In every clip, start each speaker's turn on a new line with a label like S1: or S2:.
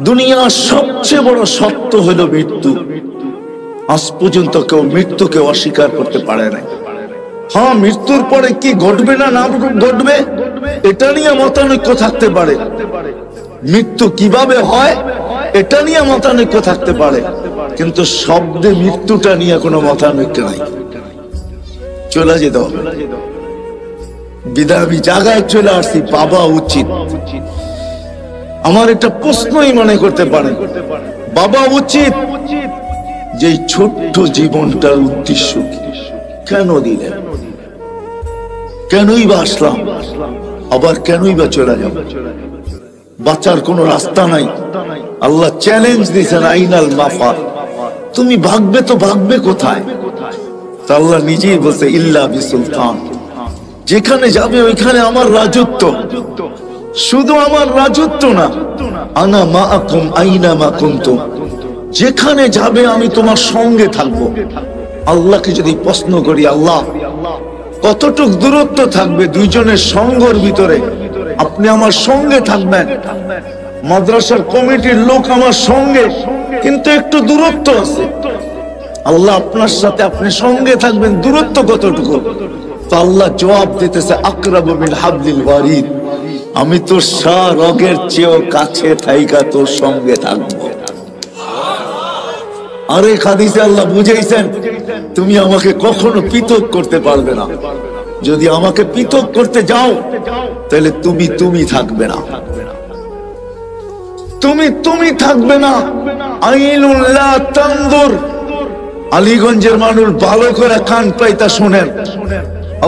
S1: দুনিয়ার সবচেয়ে বড় সত্য হলো মৃত্যু। আজ পর্যন্ত কেউ মৃত্যুকে অস্বীকার করতে পারে না। হ্যাঁ, মৃত্যুর পরে কি ঘটবে না না ঘটবে এটা নিয়ে মতানৈক্য থাকতে পারে, মৃত্যু কিভাবে হয় এটা নিয়ে মতানৈক্য থাকতে পারে, কিন্তু শব্দে মৃত্যুটা নিয়ে কোনো মতানৈক্য নাই। চলে যেতে হবে। বিদায় আমি জায়গায় চলে আসছি, বাবা উচিত। আমার একটা প্রশ্নই মনে করতে পারেন, বাবা উচিত যে ছোট্ট জীবনটার উদ্দেশ্য কেন দিলেন, কেনই বা আসলাম, আবার কেনই বা চলে যাব? বাঁচার কোনো রাস্তা নাই। আল্লাহ চ্যালেঞ্জ দিয়েছেন, আইনাল মাফার, তুমি ভাগবে তো ভাগবে কোথায়? আল্লাহ নিজেই বলছে ইল্লা বিসুলতান, যেখানে যাবে ওইখানে আমার রাজত্ব। শুধু আমার রাজত্ব না, আনা মাআকুম আইনা মা কুনতুম, যেখানে যাবে আমি তোমার সঙ্গে থাকবো। আল্লাহকে যদি প্রশ্ন করি, আল্লাহ কতটুক দূরত্ব থাকবে দুইজনের সঙ্গের ভিতরে, আপনি আমার সঙ্গে থাকবেন। মাদ্রাসার কমিটির লোক আমার সঙ্গে, কিন্তু একটু দূরত্ব আছে। আল্লাহ আপনার সাথে আপনি সঙ্গে থাকবেন, দূরত্ব কতটুকু? তো আল্লাহ জবাব দিতেছে, আকরাবু মিন হাবলিল ওয়ারিদ, আমি তোর রগের চেয়েও কাছে থাইকা তোর সঙ্গে থাকবো। আরে হাদিসে আল্লাহ বুঝাইছেন, তুমি আমাকে কখনো পৃথক করতে পারবে না। যদি আমাকে পৃথক করতে যাও তাহলে তুমি থাকবে না, তুমি থাকবে না। আইনুল লা তানজুর, আলীগঞ্জের মানুষ ভালো করে কান পাইতা শোনেন।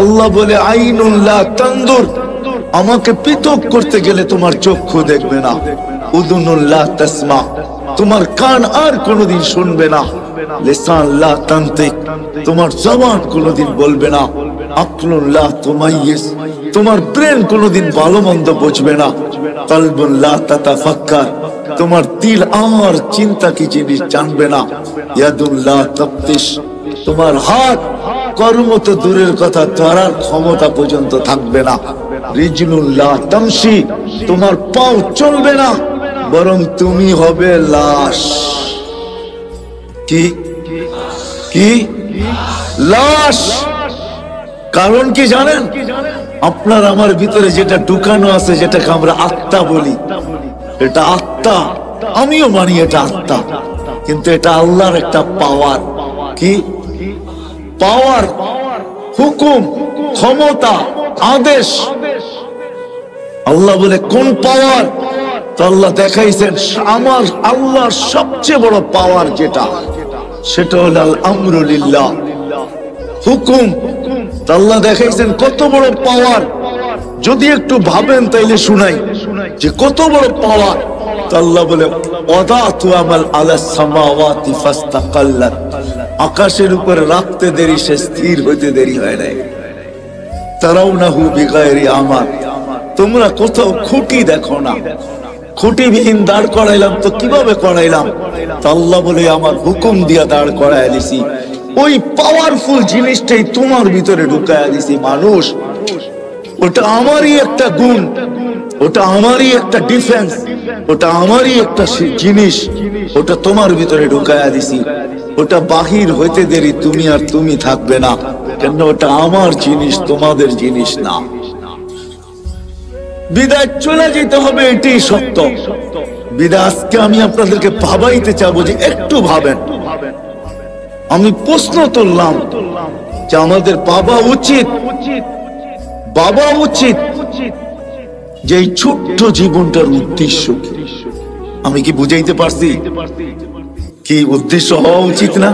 S1: আল্লাহ বলে আইনুল লা তানজুর, আমাকে পৃথক করতে গেলে তোমার চক্ষু দেখবে না। উযুনুল লা তাসমা, তোমার কান আর কোনোদিন শুনবে না। লিসান লা তানতিক, তোমার জবান কোনোদিন বলবে না। আকলুন লা তুমাইয়িজ, তোমার ব্রেন কোনোদিন ভালো মন্দ বুঝবে না। কলবুন লা তাতাফাক্কার, তোমার দিল আর চিন্তা কি জিনিস জানবে না। ইয়াদুন লা তাফতিশ, তোমার হাত কর্ম তো দূরের কথা, ধরার ক্ষমতা পর্যন্ত থাকবে না। রিজলুন লা তামশি, তোমার পাও চলবে না, বরং তুমি হবে লাশ। কি কি লাশ? কারণ কি জানেন? আপনার আমার ভিতরে যেটা ঢুকানো আছে, যেটাকে আমরা আত্মা বলি, এটা আত্মা, আমিও মানি এটা আত্মা, কিন্তু এটা আল্লাহর একটা পাওয়ার। কি পাওয়ার? হুকুম, ক্ষমতা, আদেশ। আল্লাহ বলে কোন পাওয়ার? তো আল্লাহ দেখাইছেন আমার আল্লাহর সবচেয়ে বড় পাওয়ার যেটা, সেটা হল আল আমরু লিল্লাহ, হুকুম। তো আল্লাহ দেখাইছেন কত বড় পাওয়ার। যদি একটু ভাবেন তাইলে শুনাই যে কত বড় পাওয়ার। তো আল্লাহ বলে ওয়াদাতু আমাল আলাস সামাওয়াতি ফাস্তাকাল্লাত, আকাশের উপরে রাখতে দেরি, সে স্থির হইতে দেরি হয় নাই। তারাউনাহু বিগাইরি আমাল, তোমরা কোথাও খুঁটি দেখো না। খুঁটিবিহীন দাঁড় করাইলাম, তো কিভাবে করাইলাম? তো আল্লাহ বলে আমার হুকুম দিয়া দাঁড় করাই দিছি। ওই পাওয়ারফুল জিনিসটাই তোমার ভিতরে ঢুকাইয়া দিছি। মানুষ, ওটা আমারই একটা গুণ, ওটা আমারই একটা ডিফেন্স, ওটা আমারই একটা জিনিস, ওটা তোমার ভিতরে ঢুকাইয়া দিছি। ওটা বাহির হইতে দেরি, তুমি আর তুমি থাকবে না, কেন ওটা আমার জিনিস, তোমাদের জিনিস না। বিদায় চলে যেতে হবে, এটাই সত্য। বিদায় আজকে আমি আপনাদেরকে ভাবাইতে চাবো যে একটু ভাবেন। আমি প্রশ্ন তুললাম যে আমাদের বাবা উচিত যে এই ছোট্ট জীবনটার উদ্দেশ্য কি? আমি কি বুঝাইতে পারছি? কি উদ্দেশ্য হওয়া উচিত না?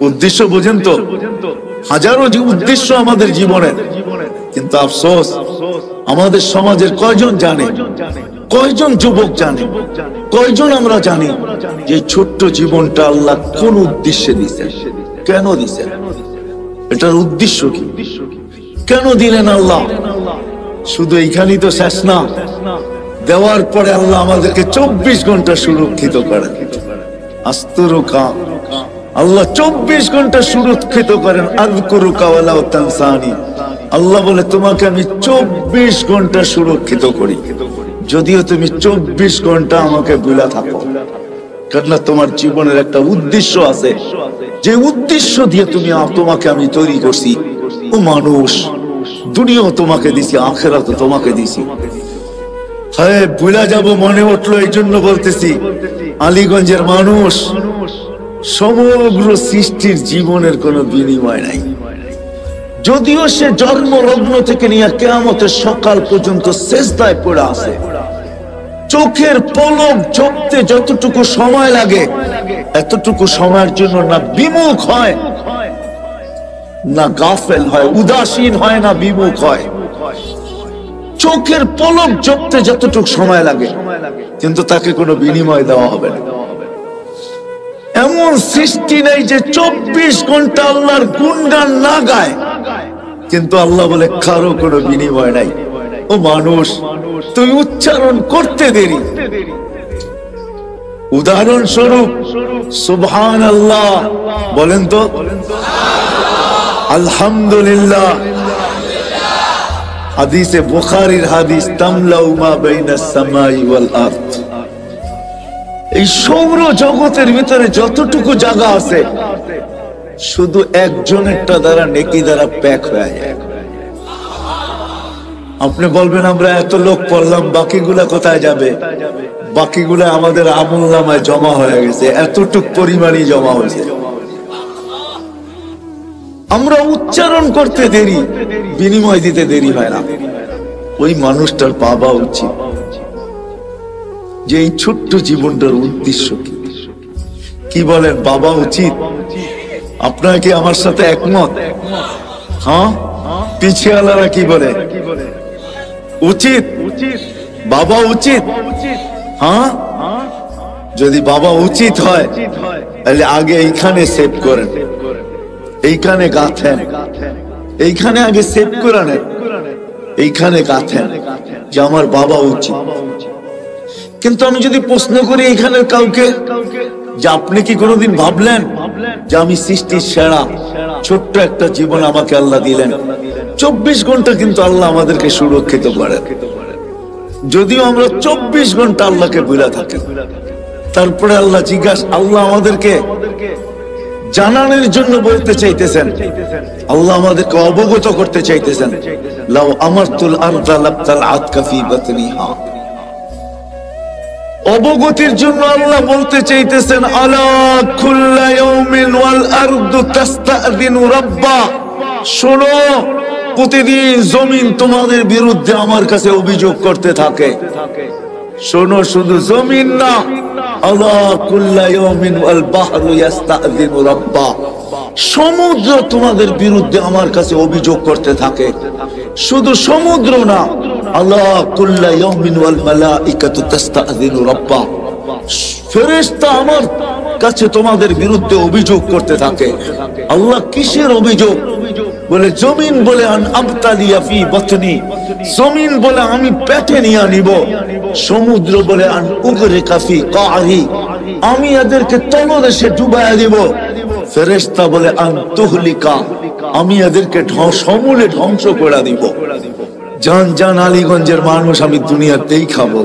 S1: উদ্দেশ্য বোঝেন তো? হাজারো উদ্দেশ্য আমাদের জীবনের, কিন্তু আফসোস আমাদের সমাজের কয়জন জানে, কয়জন যুবক জানে, কয়জন আমরা জানি যে ছোট্ট জীবনটা আল্লাহ কোন উদ্দেশ্যে দিয়েছেন, কেন দিয়েছেন, এটার উদ্দেশ্য কি, কেন দিলেন আল্লাহ? শুধু এইখানেই তো শেষ না, দেওয়ার পরে আল্লাহ আমাদেরকে 24 ঘন্টা সুরক্ষিত করেন। আস্তুরুকা, আল্লাহ 24 ঘন্টা সুরক্ষিত করেন। আযকুরুকা ওয়ালা তানসানি, আল্লাহ বলে তোমাকে আমি 24 ঘন্টা সুরক্ষিত করি। যদিও তুমি 24 ঘন্টা আমাকে ভুলা থাকো, কেননা তোমার জীবনের একটা উদ্দেশ্য আছে, যে উদ্দেশ্য দিয়ে তোমাকে আমি তৈরি করছি। ও মানুষ, দুনিয়াও তোমাকে দিছি, আখিরাতও তোমাকে দিছি। হ্যাঁ, ভুলা যাব মনে উঠলো, এই জন্য বলতেছি, আলীগঞ্জের মানুষ, সমগ্র সৃষ্টির জীবনের কোনো বিনিময় নাই। যদিও সে জন্মলগ্ন থেকে নিয়ে কিয়ামতের সকাল পর্যন্ত সিজদায় পড়ে আছে, চোখের পলক ঝপতে যতটুকু সময় লাগে, এতটুকু সময়ের জন্য না বিমুখ হয়, না গাফেল হয়, উদাসীন হয়, না বিমুখ হয়। চোখের পলক ঝপতে যতটুকু সময় লাগে, কিন্তু তাকে কোনো বিনিময় দেওয়া হবে না। এমন সৃষ্টি নেই যে 24 ঘন্টা আল্লাহর গুণগান না গায়, কিন্তু আল্লাহ বলে কারো কোনো বিনিময় নাই। ও মানুষ, তুই উচ্চারণ করতে দেরি। উদাহরণস্বরূপ সুবহানাল্লাহ বলেন তো, আলহামদুলিল্লাহ। হাদিসে বুখারীর হাদিস, তামলাউ মা বাইনাস সামাই ওয়াল আরদ। এই সৌর জগতের ভিতরে যতটুকু জায়গা আছে, শুধু একজনেরটা দ্বারা নেকি দ্বারা প্যাক হয়ে যায়। আপনি বলবেন আমরা এত লোক পড়লাম, বাকিগুলা কোথায় যাবে? বাকিগুলা আমাদের আমলনামায় জমা হয়ে গেছে, এতটুক পরিমাণই জমা হয়েছে। আমরা উচ্চারণ করতে দেরি, বিনিময় দিতে দেরি হয় না। ওই মানুষটার পাওয়া উচিত যে এই ছোট্ট জীবনটার উদ্দেশ্য কি। কি বলেন, বাবা উচিত? আপনারা কি আমার সাথে একমত? হ্যাঁ, পিছিয়ালারা কি বলে? উচিত, বাবা উচিত। হ্যাঁ, যদি বাবা উচিত হয় তাহলে আগে এইখানে সেভ করেন, এইখানে গাঁথেন, এইখানে আগে সেভ করে নেন, এইখানে গাঁথেন যে আমার বাবা উচিত। কিন্তু আমি যদি প্রশ্ন করি এখানের কাউকে যে আপনি কি কোনোদিন ভাবলেন যে আমি সৃষ্টির সেরা, ছোট্ট একটা জীবন আমাকে আল্লাহ দিলেন, 24 ঘন্টা কিন্তু আল্লাহ আমাদেরকে সুরক্ষিত করেন। যদিও আমরা 24 ঘন্টা আল্লাহকে ভুলে থাকি, তারপরে আল্লাহ আল্লাহ আমাদেরকে জানানোর জন্য বলতে চাইতেছেন, আল্লাহ আমাদেরকে অবগত করতে চাইতেছেন, লাউ আমারতুল আরদা লাবতালআত কাফি বাতনিহা। অবগতির জন্য আল্লাহ বলতে চাইতেছেন, আলা কুল্লা ইয়াউমিন ওয়াল আরদু তাস্তাযিনু রাব্বা। শোনো, প্রতিদিন জমিন তোমাদের বিরুদ্ধে আমার কাছে অভিযোগ করতে থাকে। শোনো, শুধু জমিন না, আলা কুল্লা ইয়াউমিন ওয়াল বাহরু ইস্তাযিনু রাব্বা। সমুদ্র তোমাদের বিরুদ্ধে আমার কাছে অভিযোগ করতে থাকে। শুধু সমুদ্র না, আলা কুল্লা ইয়াউমিন ওয়াল মালাইকাতু তাস্তাযিনু রাব্বা। ফেরেশতা আমার কাছে তোমাদের বিরুদ্ধে অভিযোগ করতে থাকে। আল্লাহ কিসের অভিযোগ? বলে জমিন বলে আন আবতালিয়া ফি বাতনি, জমিন বলে আমি পেটে নিয়ে নিব। সমুদ্র বলে আন উগরিকা ফি কারি, আমি এদেরকে তলদেশে ডুবাইয়া দিব। ফেরেশতা বলে আন তুহলিকা, আমি এদেরকে সমূলে ধ্বংস করে দিব। জান জান আলীগঞ্জের মানুষ, আমি দুনিয়াতেই খাবো,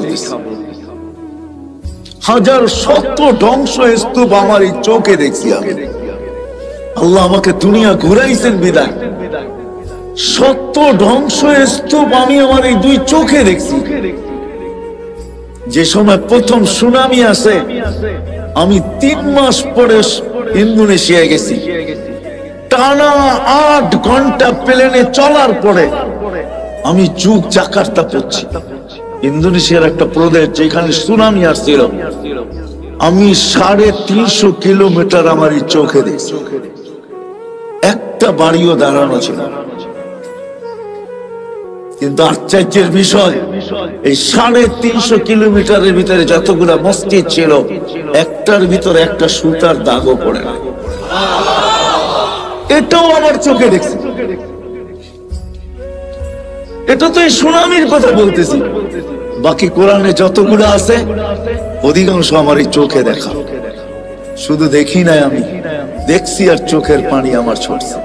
S1: হাজার শত ধ্বংস স্তূপ আমার এই চোখে দেখছি আমি। আল্লাহ আমাকে দুনিয়া ঘুরাইছেন বিদায়, শত ধ্বংস স্তূপ আমি আমার এই দুই চোখে দেখছি। যে সময় প্রথম সুনামি আসে, আমি 3 মাস পরে ইন্দোনেশিয়া গেছি। টানা 8 ঘন্টা প্লেনে চলার পরে আমি জাকার্তা পড়ছি, ইন্দোনেশিয়ার একটা প্রদেশ যেখানে সুনামি আসছিল। আমি 350 কিলোমিটার আমার এই চোখে দেখছি, একটা বাড়িও দাঁড়ানো ছিল। কিন্তু আশ্চর্যের বিষয়, এই 350 কিলোমিটারের ভিতরে যতগুলা মসজিদ ছিল, একটার ভিতরে একটা সুতার দাগও পড়ে না। এটাও আমার চোখে দেখছি। এটা তো এই সুনামির কথা বলতেছি। বাকি কোরআনে যতগুলো আছে অধিকাংশ আমার এই চোখে দেখা। শুধু দেখি নাই, আমি দেখছি আর চোখের পানি আমার ছড়ছে।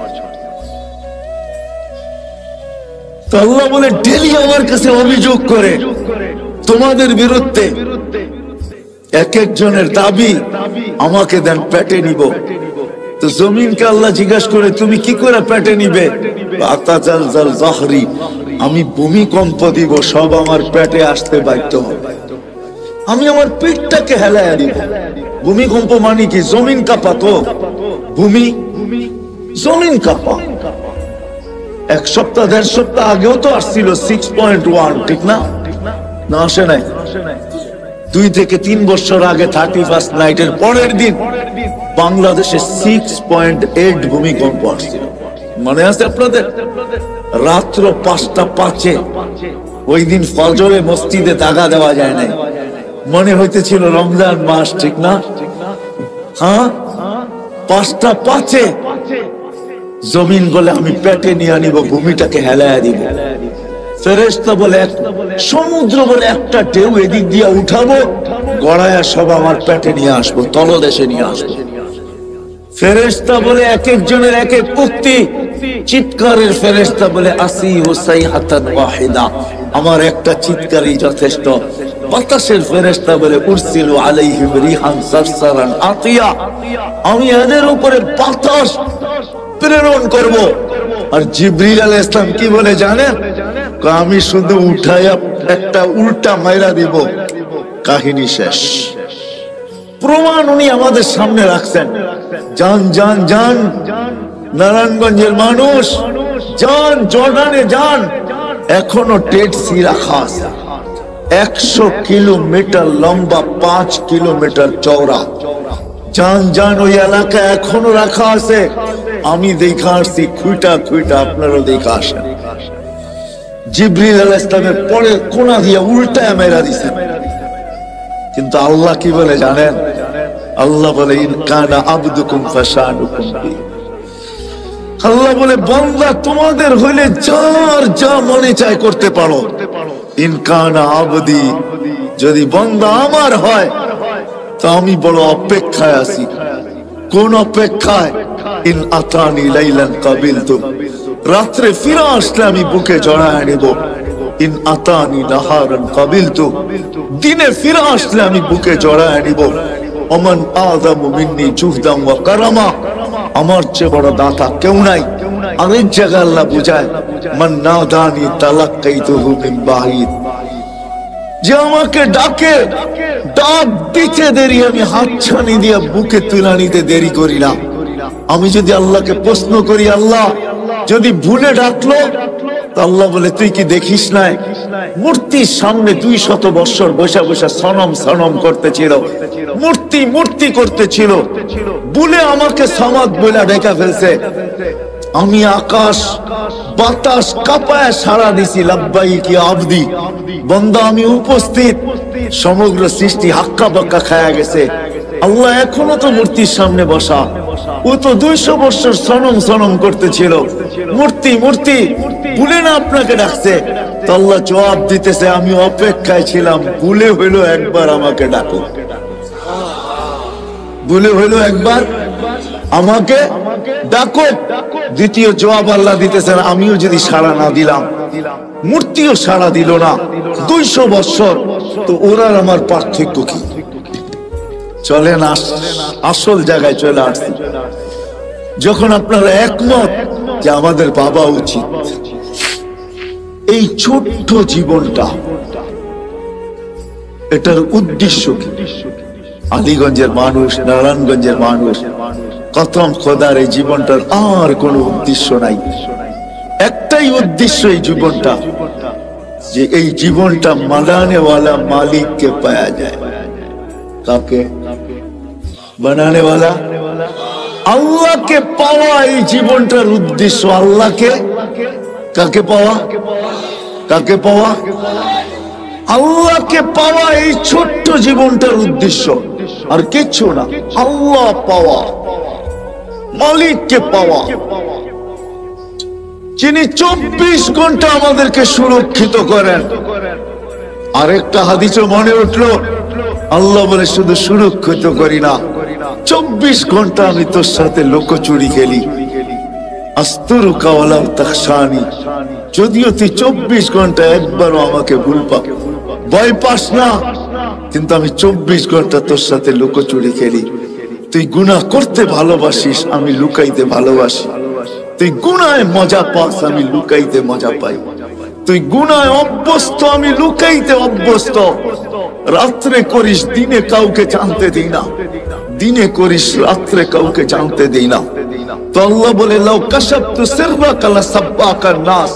S1: তো আল্লাহ বলে ডেলি আমার কাছে অভিযোগ করে, তোমাদের বিরুদ্ধে এক একজনের দাবি আমাকে দেন, পেটে নিব। তো জমিনকে আল্লাহ জিজ্ঞাসা করে তুমি কি করে পেটে নিবে? আমি ভূমিকম্প দিব, সব আমার পেটে আসতে বাধ্য হবে। আমি আমার পেটটাকে হেলায় দিব। ভূমিকম্প মানে কি? জমিন কাঁপা। তো ভূমি জমিন কাঁপা। এক সপ্তাহ 1.5 সপ্তাহ আগেও তো আসছিল 6.1, ঠিক না? না আসে নাই? 2 থেকে 3 বছর আগে 31st নাইটের পরের দিন বাংলাদেশে 6.8 ভূমিকম্প আসছিল। মনে আছে আপনাদের? রাত্র 5:05 ওই দিন ফজরে মসজিদে দাগা দেওয়া যায় নাই, মনে হইতেছিল রমজান মাস, ঠিক না? হ্যাঁ, 5:05 জমিন বলে আমি পেটে নিয়ে নিব, ভূমিটাকে হেলায় দিব। ফেরেশতা বলে সমুদ্র বলে একটা ঢেউ এদিক দিয়ে উঠাবো, গড়ায়া সব আমার পেটে নিয়ে আসবো, তলদেশে নিয়ে আসবো। ফেরেশতা বলে এক একজনের এক এক উক্তি। চিৎকারের ফেরেশতা বলে আসি হুসাই হাতান ওয়াহিদা, আমার একটা চিৎকারই যথেষ্ট। বাতাসের ফেরেশতা বলে উরসিলু আলাইহিম রিহান সারসারান আতিয়া, আমি এদের উপরে বাতাস প্রেরণ করব। আর জিবরিল আলাইহিস সালাম কি বলে জানেন? আমি শুধু উঠায়া একটা উল্টা মাইরা দিব, কাহিনী শেষ। প্রমাণ উনি আমাদের সামনে রাখছেন। যান যান যান নারায়ণগঞ্জের মানুষ, যান জর্ডানে যান, এখনো টেট সি রাখা আছে, 100 কিলোমিটার লম্বা, 5 কিলোমিটার চওড়া। যান যান ওই এলাকা এখনো রাখা আছে। আমি দেখা আসছি খুঁটা খুঁটা, আপনারও দেখা আসেন। জিবরিল আলাইহিস সালামের পরে কোনা দিয়ে উল্টায় মেরা দিছে। কিন্তু আল্লাহ কি বলে জানেন? আল্লাহ বলে ইন কানা আবদুকুম ফাশানুকুম বি, আল্লাহ বলে বান্দা তোমাদের হইলে যার যা মনে চায় করতে পারো। ইন কানা আবদি, যদি বান্দা আমার হয় তো আমি বড় অপেক্ষায় আছি। কোন অপেক্ষায়? ইন আতানি লাইলান কাবিলতু, রাত্রে ফিরে আসলে আমি বুকে জড়ায় নেব। ইন আতানি নাহারান কাবিলতু, দিনে ফিরে আসলে আমি বুকে জড়ায় নেব। ওমান আযামু মিন্নি জুহদান ওয়া কারামা, আমার চেয়ে বড় দাতা কেউ নাই। আরেক জায়গায় আল্লাহ বুঝায় মান নাদানি তালাক্কাইতুহু মিন বাঈদ, যে আমাকে ডাকে, ডাক দিতে দেরি, আমি হাতছানি দিয়ে বুকে তুলে নিতে দেরি করি না। আমি যদি আল্লাহকে প্রশ্ন করি, আল্লাহ যদি ভুলে ডাকলো, তো আল্লাহ বলে তুই কি দেখিস নাই মূর্তির সামনে 200 বছর বসে বসে সনম সনম করতেছিল, মূর্তি মূর্তি করতেছিল, ভুলে আমাকে সমাদ বলে ডেকে ফেলছে। আমি আকাশ বাতাস কাঁপায় সাড়া দিছি, লাব্বাইক ইয়া আবদি, বান্দা আমি উপস্থিত। সমগ্র সৃষ্টি হাক্কা বাক্কা খায়া গেছে। আল্লাহ এখনো তো মূর্তির সামনে বসা, ও তো 200 বছর সনম সনম করতেছিল, মূর্তি মূর্তি, ভুলে না আপনাকে ডাকছে। তো আল্লাহ জবাব দিতেছে আমি অপেক্ষায় ছিলাম, ভুলে হইলো একবার আমাকে ডাকো, ভুলে হইলো একবার আমাকে ডাকো। দ্বিতীয় জবাব আল্লাহ দিতেছেন আমিও যদি সাড়া না দিলাম, মূর্তিও সাড়া দিল না 200 বছর, তো ওরার আমার পার্থক্য কি? চলেন আসল জায়গায় চলে আসছি। যখন আপনারা একমত যে আমাদের বাবা উচিত, এই ছোট্ট জীবনটা, এটার উদ্দেশ্য কি? আলীগঞ্জের মানুষ, নারায়ণগঞ্জের মানুষ, কসম খোদার এই জীবনটার আর কোনো উদ্দেশ্য নাই। একটাই উদ্দেশ্য এই জীবনটা, যে এই জীবনটা বানানেওয়ালা মালিককে পাওয়া যায়। কাকে? বানানেওয়ালা আল্লাহকে পাওয়া, এই জীবনটার উদ্দেশ্য। আল্লাহকে কাকে পাওয়া? কাকে পাওয়া? আল্লাহকে পাওয়া, এই ছোট্ট জীবনটার উদ্দেশ্য, আর কিচ্ছু না। আল্লাহ পাওয়া, মালিককে পাওয়া, যিনি 24 ঘন্টা আমাদেরকে সুরক্ষিত করেন। আরেকটা হাদিসে মনে উঠলো, আল্লাহ বলে শুধু সুরক্ষিত করি না, 24 ঘন্টা আমি তোর সাথে লুকোচুরি খেলি। আস্তুরুকা ওয়ালা তাখশানি, যদিও তুই 24 ঘন্টা একবারও আমাকে ভুল ভয় পাস না, কিন্তু আমি 24 ঘন্টা তোর সাথে লুকোচুরি খেলি। তুই গুনাহ করতে ভালোবাসিস, আমি লুকাইতে ভালোবাসি। তুই গুনায় মজা পাস, আমি লুকাইতে মজা পাই। তুই গুনায় অভ্যস্ত, আমি লুকাইতে অভ্যস্ত। রাত্রে করিস, দিনে কাউকে জানতে দিই না। দিনে করিস, রাত্রে কাউকে জানতে দিই না। তো আল্লাহ বলে, লাউ কাশাফতু সিররাকা লাসাব্বাকান নাস,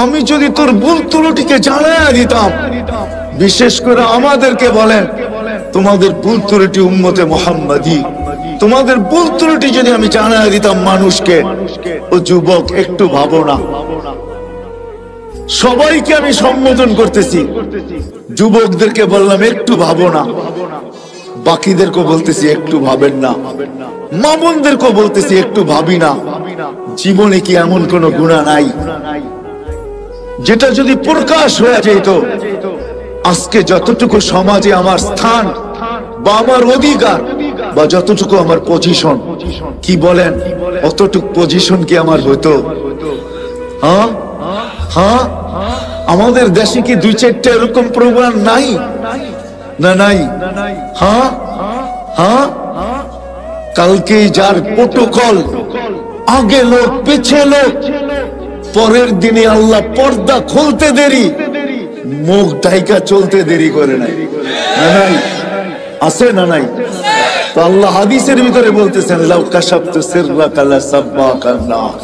S1: আমি যদি তোর ভুল ত্রুটিকে জানাইয়া দিতাম, বিশেষ করে আমাদেরকে বলেন, তোমাদের ভুল ত্রুটি উম্মতে মুহাম্মাদি, তোমাদের ভুল ত্রুটি যদি আমি জানাইয়া দিতাম মানুষকে, ও যুবক একটু ভাবো না। সবাইকে আমি সম্বোধন করতেছি, যুবকদেরকে বললাম একটু ভাবো না, বাকিদেরকে বলতেছি একটু ভাবেন না, মা বোনদেরকে বলতেছি একটু ভাবি না। জীবনে কি এমন কোন গুনাহ নাই যেটা যদি প্রকাশ হয়ে যেত, আজকে যতটুকু সমাজে আমার স্থান বা আমার অধিকার বা যতটুকু আমার পজিশন, কি বলেন অতটুকু পজিশন কি আমার হতো? হ্যাঁ হ্যাঁ, আমাদের দেশে কি 2-4টা এরকম প্রোগ্রাম নাই? না নাই। হ্যাঁ হ্যাঁ, কালকে যার প্রোটোকল, আগে লোক পিছে লোক, পরের দিনে আল্লাহ পর্দা খুলতে দেরি, মুখ ঢাইকা চলতে দেরি করে নাই। না নাই, আছে না নাই? তো আল্লাহ হাদিসের ভিতরে বলতেছেন, লাউ কাশাফতু সিররাকা লাসাব্বাকান নাস,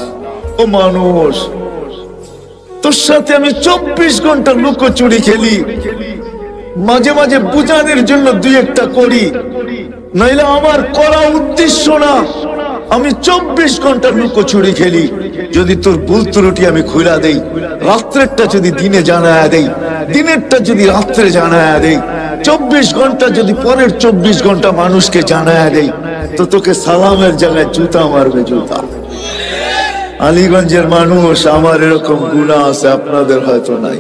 S1: ও মানুষ, তোর সাথে আমি 24 ঘন্টা লুকোচুরি খেলি, মাঝে মাঝে বুঝানোর জন্য 2-1টা করি, নাইলে আমার করা উদ্দেশ্য না। আমি 24 ঘন্টা লুকোচুরি খেলি। যদি তোর ভুল ত্রুটি আমি খুইলা দেই, রাত্রেরটা যদি দিনে জানায়া দেই, দিনেরটা যদি রাত্রে জানায়া দেই, 24 ঘন্টা যদি পরের 24 ঘন্টা মানুষকে জানায়া দেই, তো তোকে সালামের জায়গায় জুতা মারবে, জুতা। আলীগঞ্জের মানুষ, আমার এরকম গুনাহ আছে, আপনাদের হয়তো নাই।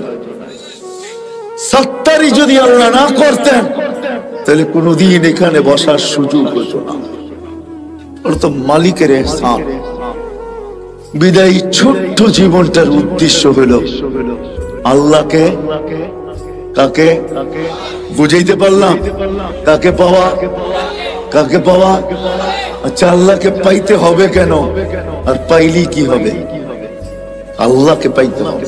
S1: সত্তারি যদি আল্লাহ না করতেন, তাহলে কোনদিন এখানে বসার সুযোগ হতো না। ওর তো মালিকের ইহসান। বিদায়ী ছোট্ট জীবনটার উদ্দেশ্য হলো আল্লাহকে, কাকে বুঝাইতে পারলাম? কাকে পাওয়া, কাকে পাওয়া? আচ্ছা, আল্লাহকে পাইতে হবে কেন, আর পাইলি কি হবে? আল্লাহকে পাইতে হবে।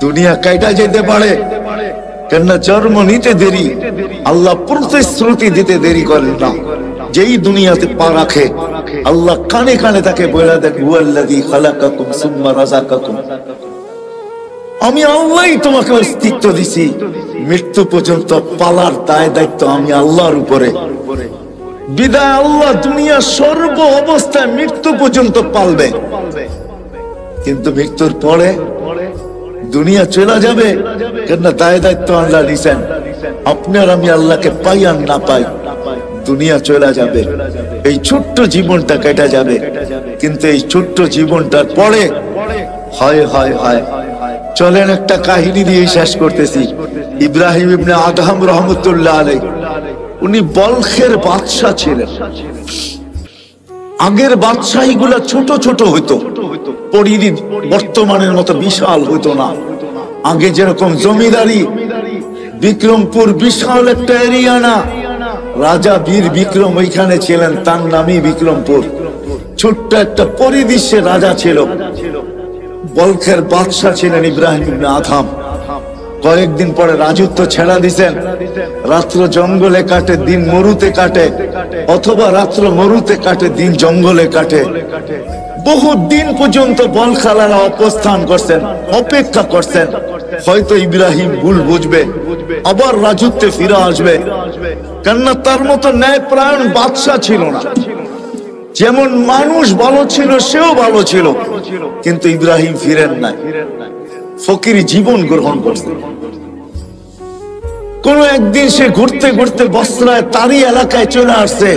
S1: দুনিয়া কাইটা যেতে পারে, কেননা জন্ম নিতে দেরি, আল্লাহ প্রতিশ্রুতি দিতে দেরি করেন না। যেই দুনিয়াতে পা রাখে, আল্লাহ কানে কানে তাকে বলে দেন, হুয়াল্লাযী খালাকাকুম সুম্মা রাযাকাকুম, আমি আল্লাহই তোমাকে অস্তিত্ব দিছি, মৃত্যু পর্যন্ত পালার দায় দায়িত্ব আমি আল্লাহর উপরে। বিদায় আল্লাহ দুনিয়া সর্ব অবস্থায় মৃত্যু পর্যন্ত পালবে, কিন্তু মৃত্যুর পরে দুনিয়া চলে যাবে, কেননা দায় দায়িত্ব আল্লাহ নিছেন। আপনার আমি আল্লাহকে পাই আর না পাই, দুনিয়া চলে যাবে, এই ছোট্ট জীবনটা কেটে যাবে। কিন্তু এই ছোট্ট জীবনটার পরে হয় হয় হয়, চলেন একটা কাহিনী দিয়ে শেষ করতেছি। ইব্রাহিম ইবনে আদহাম রহমতুল্লাহ আলাইহি, উনি বলখের বাদশা ছিলেন। আগের বাদশাহী গুলা ছোট ছোট হইতো, পরিধি বর্তমানের মতো বিশাল হইতো না। আগে যেরকম জমিদারি, বিক্রমপুর বিশাল একটা এরিয়া না, রাজা বীর বিক্রম ওইখানে ছিলেন, তার নামই বিক্রমপুর। ছোট্ট একটা পরিদৃশ্যে রাজা ছিল। বলখের বাদশা ছিলেন ইব্রাহিম ইবনে আদহাম। কয়েকদিন পরে রাজত্ব ছেড়া দিছেন। রাত্র জঙ্গলে কাটে, দিন মরুতে কাটে, অথবা রাত্র মরুতে কাটে, দিন জঙ্গলে কাটে। বহু দিন পর্যন্ত বলখালারা অবস্থান করছেন, অপেক্ষা করছেন, হয়তো ইব্রাহিম ভুল বুঝবে, আবার রাজত্বে ফিরে আসবে। কেননা তার মতো ন্যায়প্রাণ বাদশা ছিল না। যেমন মানুষ ভালো ছিল, সেও ভালো ছিল, কিন্তু ইব্রাহিম ফিরেন নাই, ফকির জীবন গ্রহণ করছে। কোন একদিন সে ঘুরতে ঘুরতে বস্ত্রায় তারই এলাকায় চলে আসছে,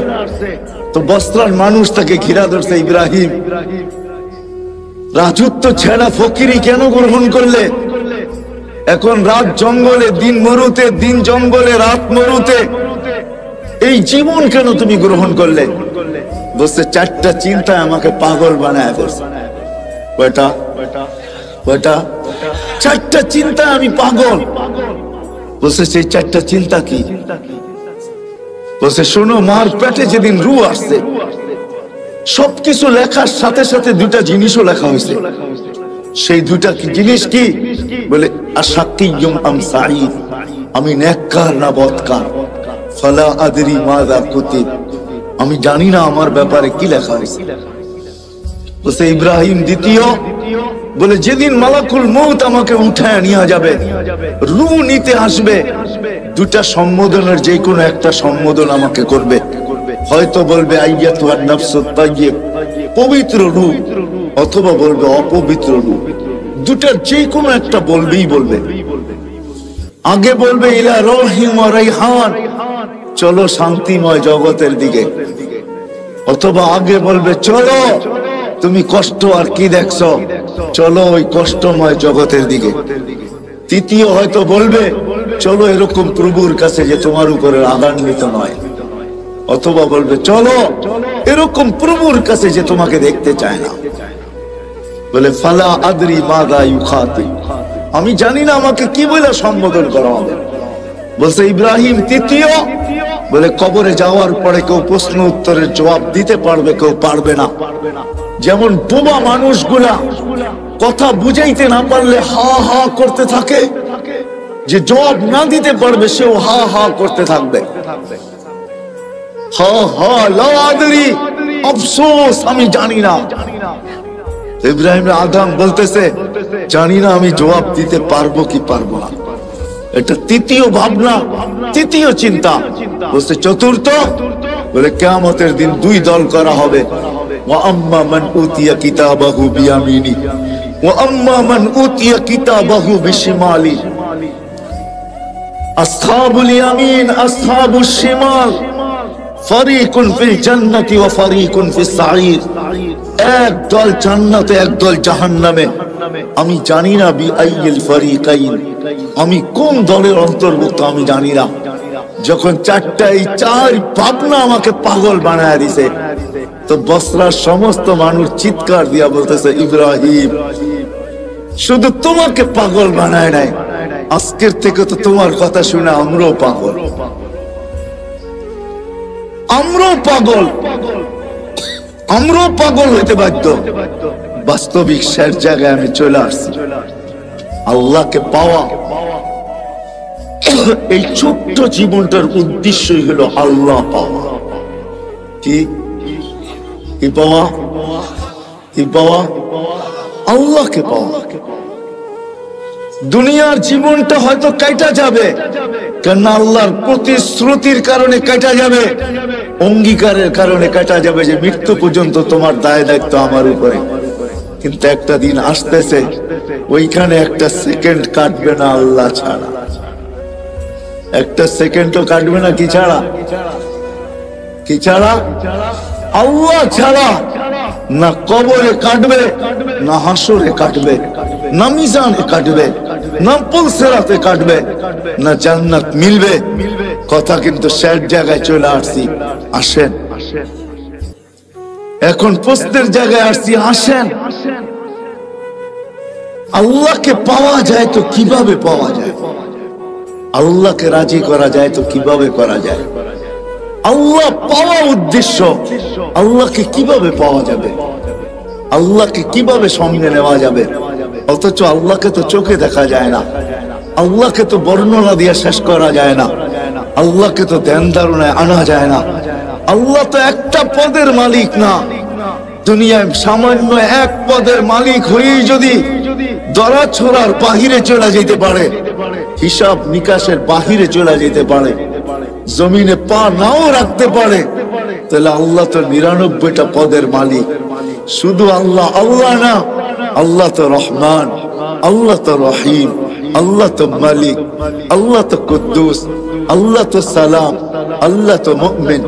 S1: তো বস্ত্রার মানুষ তাকে ঘিরা ধরছে, ইব্রাহিম রাজত্ব ছেড়া ফকিরি কেন গ্রহণ করলে? এখন রাত জঙ্গলে, দিন মরুতে, দিন জঙ্গলে, রাত মরুতে, এই জীবন কেন তুমি গ্রহণ করলে? বলছে, 4টা চিন্তা আমাকে পাগল বানায় ফেলছে। কয়টা? 4টা চিন্তা আমি পাগল। বলছে সেই চারটা চিন্তা কি? বলছে শোনো, মার পেটে যেদিন রূহ আসছে সবকিছু লেখার সাথে সাথে দুইটা জিনিসও লেখা হয়েছে। সেই দুইটা জিনিস কি? বলে আশাকিয়ুম আম সাঈদ, আমি নেককার না বদকার। ফালা আদরি মাযা কুতিব, আমি জানি না আমার ব্যাপারে কি লেখা হয়েছে। বলছে ইব্রাহিম দ্বিতীয়, বলে যেদিন মালাকুল মউত আমাকে উঠায় নিয়ে যাবে, রূহ নিতে আসবে, দুটা সম্বোধনের যে কোনো একটা সম্বোধন আমাকে করবে। হয়তো বলবে আইয়াতুহান নাফসুত তাইয়্যিব, পবিত্র রূহ, অথবা বলবে অপবিত্র রূহ। দুটার যে কোনো একটা বলবেই বলবে। আগে বলবে ইলা রহিম ওয়া রাইহান, চলো শান্তিময় জগতের দিকে। অথবা আগে বলবে চলো তুমি কষ্ট আর কি দেখছো, চলো ওই কষ্টময় জগতের দিকে। তৃতীয় হয়তো বলবে চলো এরকম প্রভুর কাছে যে তোমার উপরে রাগান্বিত নয়। অথবা বলবে চলো এরকম প্রভুর কাছে যে তোমাকে দেখতে চায় না। বলে ফালা আদরি মাযা ইউখাতিব, আমি জানি না আমাকে কি বলে সম্বোধন করা হবে। বলছে ইব্রাহিম তৃতীয়, বলে কবরে যাওয়ার পরে কেউ প্রশ্ন উত্তরের জবাব দিতে পারবে, কেউ পারবে না। যেমন বোবা মানুষগুলা কথা বুঝাইতে না পারলে হা হা করতে থাকে, যে জবাব না দিতে পারবে সেও হা হা করতে থাকবে। হা হা লা আদরি, আফসোস আমি জানি না। ইব্রাহিম আদম বলতেছে জানি না আমি জবাব দিতে পারবো কি পারবো না। এটা তৃতীয় ভাবনা, তৃতীয় চিন্তা। বলছে চতুর্থ, বলে কিয়ামতের দিন দুই দল করা হবে। ওয়া আম্মা মান উতিয়া কিতাবাহু বিয়ামিনি ওয়া আম্মা মান উতিয়া কিতাবাহু বিশিমালি, আসহাবুল ইয়ামিন আসহাবুশ শিমাল, ফারিকুন ফিল জান্নাতি ওয়া ফারিকুন ফিস সাঈর। এক দল জান্নাতে, এক দল জাহান্নামে। আমি জানি না বি আইয়িল ফারিকাইন, আমি কোন দলের অন্তর্ভুক্ত আমি জানি না। যখন চার ভাবনা আমাকে পাগল বানায় দিছে, তো বসরার সমস্ত মানুষ চিৎকার দিয়া বলতেছে ইব্রাহিম শুধু তোমাকে পাগল বানায় নাই, আজকের থেকে তো তোমার কথা শুনে আমরাও পাগল, আমরাও পাগল, আমরাও পাগল হইতে বাধ্য। বাস্তবিক শেষ জায়গায় আমি চলে আসছি। আল্লাহকে পাওয়া, এই ছোট্ট জীবনটার উদ্দেশ্যই হলো আল্লাহ পাওয়া। কি পাওয়া? কি পাওয়া? আল্লাহকে পাওয়া। দুনিয়ার জীবনটা হয়তো কাটা যাবে, কেন আল্লাহর প্রতিশ্রুতির কারণে কাটা যাবে, অঙ্গীকারের কারণে কাটা যাবে যে মৃত্যু পর্যন্ত তোমার দায় দায়িত্ব আমার উপরে। কিন্তু একটা দিন আসতেছে, ওইখানে একটা সেকেন্ড কাটবে না আল্লাহ ছাড়া, একটা সেকেন্ডও কাটবে না। কি ছাড়া? কি ছাড়া? আল্লাহ ছাড়া। না কবরে কাটবে, না হাসরে কাটবে, না মিজানে কাটবে, না পুলসিরাতে কাটবে, না জান্নাত মিলবে। কথা কিন্তু শেষ জায়গায় চলে আসছি। আসেন, এখন প্রশ্নের জায়গায় আসছি। আসেন, আল্লাহকে পাওয়া যায় তো কিভাবে পাওয়া যায়? আল্লাহকে রাজি করা যায় তো কিভাবে করা যায়? আল্লাহ পাওয়া উদ্দেশ্য, আল্লাহকে কিভাবে পাওয়া যাবে? আল্লাহকে কিভাবে সঙ্গে নেওয়া যাবে? অথচ আল্লাহকে তো চোখে দেখা যায় না, আল্লাহকে তো বর্ণনা দিয়ে শেষ করা যায় না, আল্লাহকে তো ধ্যান ধারণায় আনা যায় না। আল্লাহ তো একটা পদের মালিক না। দুনিয়ায় সামান্য এক পদের মালিক হয়েই যদি দরা ছোড়ার বাহিরে চলে যেতে পারে, হিসাব নিকাশের বাহিরে চলে যেতে পারে, জমিনে পা নাও রাখতে পারে, তাহলে আল্লাহ তো ৯৯টা পদের মালিক। শুধু আল্লাহ আল্লাহ না, আল্লাহ তো রহমান, আল্লাহ তো রহিম, আল্লাহ তো মালিক, আল্লাহ তো কুদ্দুস, আল্লাহ তো সালাম, আল্লাহ তো মুমিন,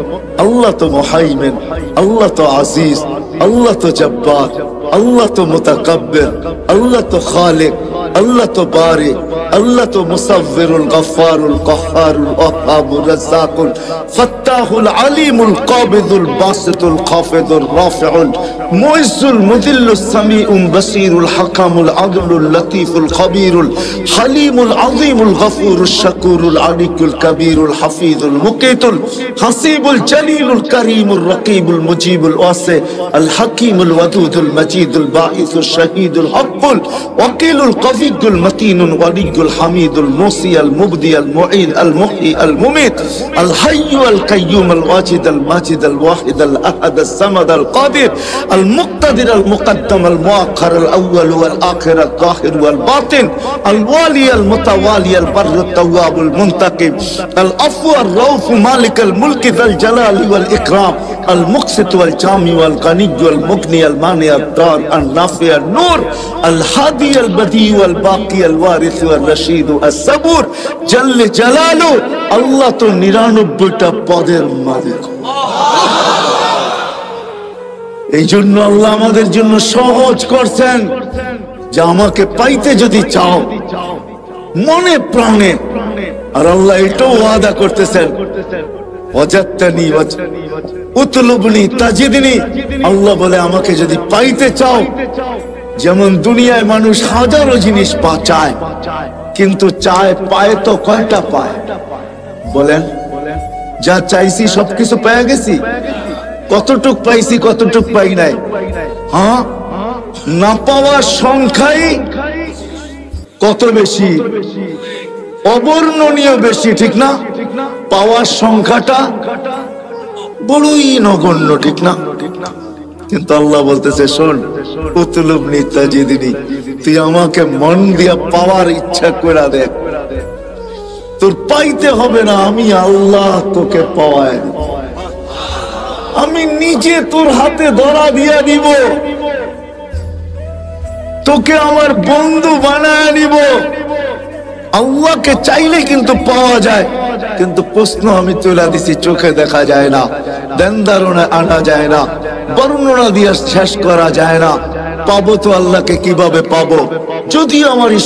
S1: আল্লাহ তো মুহাইমিন, আল্লাহ তো আজিজ, আল্লাহ তো জব্বার, আল্লাহ তো মুতাকাব্বির, আল্লাহ তো খালিক, আল্লাহ তো বারি, আল্লাহ তো মুসাব্বিরুল গফফারুল কহ্হারুল ওয়াহ্হাবুর রাজ্জাকুল ফাত্তাহুল আলিমুল কাবিদুল বাসিতুল খাফিদুর রাফিউল মুইজ্জুল মুযিল্লুস সামিউল বাসীরুল হাকামুল আদলুল লতীফুল খবীরুল হালিমুল আযীমুল গফুরুশ শাকুরুল আলিকুল কবীরুল হাফিজুল মুকিতুল হাসিবুল জলিলুল করিমুর রকিবুল মুজিবুল ওয়াসি আল হাকিমুল ওয়াদুদুল মজিদুল বাঈসুশ শাহীদুল হক্কুল ওয়াকিলুল কবিয়্যুল মতিনুল ওয়ালিয়ুল হামিদুল মুসি আল মুবদি আল মুঈদ আল মুহয়ি আল মুমীত আল হাইয়্যু আল কাইয়্যুম আল ওয়াজিদ আল মাজিদ আল ওয়াহিদ আল আহাদ আস সামাদ আল কাদির আল মুক্তাদির আল মুকদ্দম আল মুআক্খার আল আউয়াল ওয়াল আখির আল যাহির ওয়াল বাতিন আল ওয়ালি আল মুতাওয়ালি আল বরর আত তাওয়াবুল মুনতাকিম আল আফু আর রাউফ মালিক আল মুলক যাল জালালি ওয়াল ইকরাম আল মুকসিত ওয়াল জামি ওয়াল গনি ওয়াল মুগনি আল মানি আল দার আল নাফি আল নূর আল হাদি আল বদি ওয়াল বাকি আল ওয়ারিস ওয়াল রশিদ আস সাবুর জাল্লে জালালু। আল্লাহ তো 99টা পদের মালিক। এই জন্য আল্লাহ আমাদের জন্য সহজ করছেন যে আমাকে পাইতে যদি চাও মনে প্রাণে, আর আল্লাহ এটাও ওয়াদা করতেছেন ওয়াজাদতানি উতলুবনি তাজিদনি। আল্লাহ বলে আমাকে যদি পাইতে চাও, যেমন দুনিয়ায় মানুষ হাজারো জিনিস চায়, কিন্তু চায় পায় তো কয়টা পায় বলেন? যা চাইছি সবকিছু পেয়ে গেছি? কতটুক পাইছি, কতটুক পাই নাই? হ্যাঁ, না পাওয়ার সংখ্যাই কত বেশি, অবর্ণনীয় বেশি, ঠিক না? পাওয়ার সংখ্যাটা বড়ই নগণ্য, ঠিক না? কিন্তু আল্লাহ বলতেছে শোন, উতলুবনি তাজিদনি, তুই আমাকে মন দিয়া পাওয়ার ইচ্ছা করে দেখ, তোর পাইতে হবে না, আমি আল্লাহ তোকে পাওয়ায়, আমি নিজে তোর হাতে ধরা দিয়া দিব, তোকে আমার বন্ধু বানায় নিব। আল্লাহকে চাইলে কিন্তু পাওয়া যায়, কিন্তু প্রশ্ন আমি তুলে দিছি, চোখে দেখা যায় না, ধ্যান ধারণা আনা যায় না, বর্ণনা দিয়ে শেষ করা যায় না। পাবো তো আল্লাহকে কিভাবে পাবো? যদি আমার এই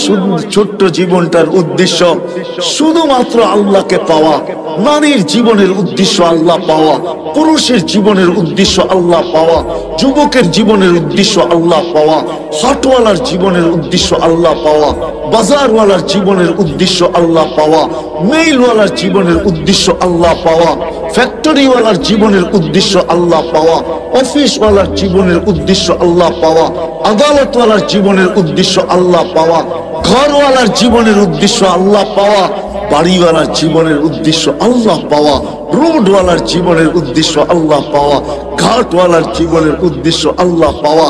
S1: ছোট্ট জীবনটার উদ্দেশ্য শুধুমাত্র আল্লাহকে পাওয়া, নারীর জীবনের উদ্দেশ্য আল্লাহ পাওয়া, পুরুষের জীবনের উদ্দেশ্য আল্লাহ পাওয়া, যুবকের জীবনের উদ্দেশ্য আল্লাহ পাওয়া, হাটওয়ালার জীবনের উদ্দেশ্য আল্লাহ পাওয়া, বাজারওয়ালার জীবনের উদ্দেশ্য আল্লাহ পাওয়া, মেইলওয়ালার জীবনের উদ্দেশ্য আল্লাহ পাওয়া, ফ্যাক্টরিওয়ালার জীবনের উদ্দেশ্য আল্লাহ পাওয়া, অফিসওয়ালার জীবনের উদ্দেশ্য আল্লাহ পাওয়া, আদালতওয়ালার জীবনের উদ্দেশ্য আল্লাহ পাওয়া, ঘরওয়ালার জীবনের উদ্দেশ্য আল্লাহ পাওয়া, বাড়িওয়ালার জীবনের উদ্দেশ্য আল্লাহ পাওয়া, রোডওয়ালার জীবনের উদ্দেশ্য আল্লাহ পাওয়া, ঘাটওয়ালার জীবনের উদ্দেশ্য আল্লাহ পাওয়া।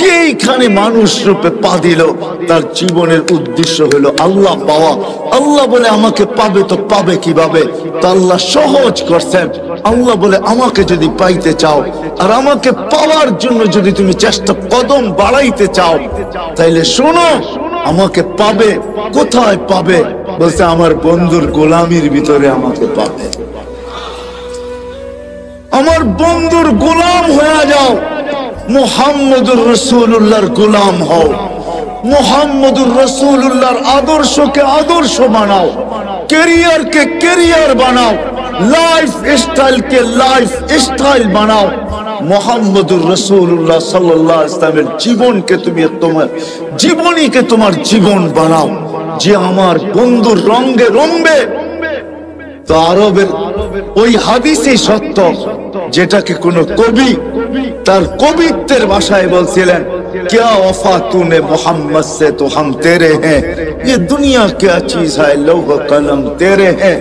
S1: যেখানে মানুষ রূপে পা দিল তার জীবনের উদ্দেশ্য হলো আল্লাহ পাওয়া। আল্লাহ বলে আমাকে পাবে তো পাবে কিভাবে? তা আল্লাহ সহজ করছেন। আল্লাহ বলে আমাকে যদি পাইতে চাও আর আমাকে পাওয়ার জন্য যদি তুমি চেষ্টা কদম বাড়াইতে চাও, তাইলে শোনো, আমাকে পাবে। কোথায় পাবে? বলছে আমার বন্ধুর গোলামির ভিতরে আমাকে পাবে। আমার বন্ধুর গোলাম হয়ে যাও, মুহাম্মদুর রাসূলুল্লাহর গোলাম হও, মুহাম্মদুর রাসূলুল্লাহর আদর্শকে আদর্শ বানাও, ক্যারিয়ারকে ক্যারিয়ার বানাও, লাইফ স্টাইলকে লাইফ স্টাইল বানাও। মুহাম্মদুর রাসূলুল্লাহ সাল্লাল্লাহু আলাইহি ওয়াসাল্লামের জীবনকে তুমি তোমার জীবনীকে তোমার জীবন বানাও। যে আমার বন্ধুর রঙে রঙবে, তো আরবের ওই হাদিসই সত্য, যেটাকে কোন কবি তার কবিত্বের ভাষায় বলছিলেন, क्या वफा तूने मोहम्मद से तो हम तेरे हैं, ये दुनिया क्या चीज है, लौह कलम तेरे हैं।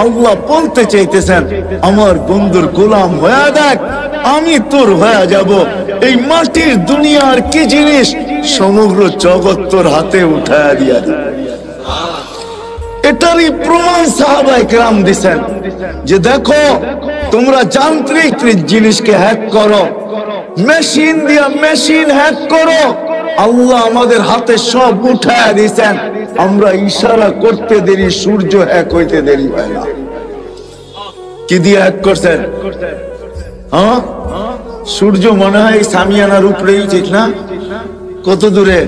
S1: আল্লাহ বলতে চাইতেছেন আমার বন্ধুর গোলাম হয়ে দেখ, আমি তোর হয়ে যাব। এই মাটির দুনিয়ার কি জিনিস, সমগ্র জগৎ তোর হাতে উঠায়া দিয়া দিবে। এটারই প্রমাণ সাহাবায়ে কেরাম দিছেন যে দেখো, তোমরা যান্ত্রিক জিনিসকে হ্যাক করো, মেশিন দিয়া মেশিন হ্যাক করো, আল্লাহ আমাদের হাতে সব উঠায়া দিয়েছেন। আমরা ইশারা করতে দেরি, সূর্য হ্যাক হইতে দেরি হয় না। কি দিয়ে হ্যাক করছেন? হ্যাঁ, সূর্য মনে হয় সামিয়ানার উপরেই, ঠিক না? কত দূরে?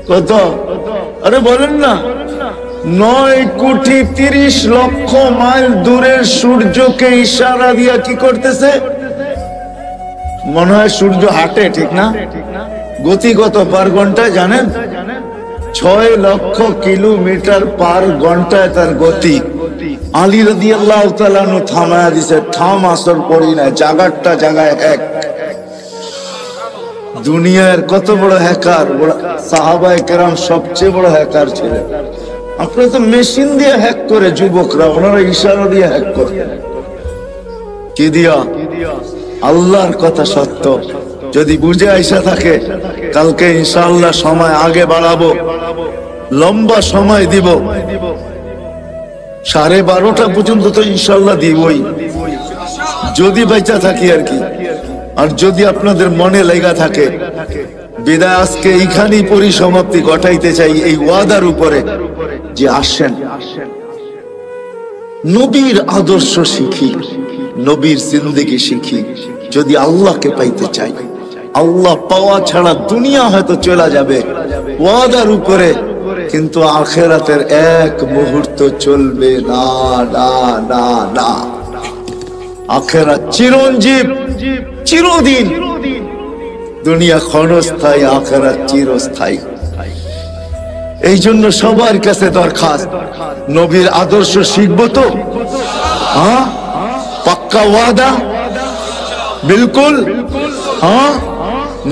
S1: কত? আরে বলেন না। 9,30,00,000 মাইল দূরের সূর্যকে ইশারা দিয়া কি করতেছে? মনে হয় সূর্য হাঁটে, ঠিক না? গতি কত পার ঘন্টায় জানেন? 6,00,000 কিলোমিটার পার ঘন্টায় তার গতি। আলী রাদিয়াল্লাহু তাআলা আনহু থামায়া দিছে, থাম, আসর পড়ি না, জাগারটা জাগায় এক। দুনিয়ার কত বড় হ্যাকার, সাহাবায়ে কেরাম সবচেয়ে বড় হ্যাকার ছিলেন। আপনারা তো মেশিন দিয়ে হ্যাক করে, যুবকরা, ওনারা ইশারা দিয়ে হ্যাক করে। কি দিয়া? আল্লাহর কথা সত্য। যদি বুঝে আইসা থাকে, কালকে ইনশাআল্লাহ সময় আগে বাড়াবো, লম্বা সময় দিব, 12:30 পর্যন্ত তো ইনশাআল্লাহ দিবই, যদি বেঁচে থাকি আর কি। আর যদি আপনাদের মনে লেগা থাকে, বিদায় আজকে এইখানেই পরিসমাপ্তি ঘটাইতে চাই এই ওয়াদার উপরে যে আসেন নবীর আদর্শ শিখি, নবীর জিন্দেগি শিখি। যদি আল্লাহকে পাইতে চাই, আল্লাহ পাওয়া ছাড়া দুনিয়া হয়তো চলে যাবে ওয়াদার উপরে, কিন্তু আখিরাতের এক মুহূর্ত চলবে না, না, না, না। আখিরাত চিরঞ্জীব, চিরদিন। দুনিয়া ক্ষণস্থায়ী, আখিরাত চিরস্থায়ী। এই জন্য সবার কাছে দরখাস্ত, নবীর আদর্শ শিখবো তো? হ্যাঁ, পাক্কা ওয়াদা? বিলকুল। হ্যাঁ,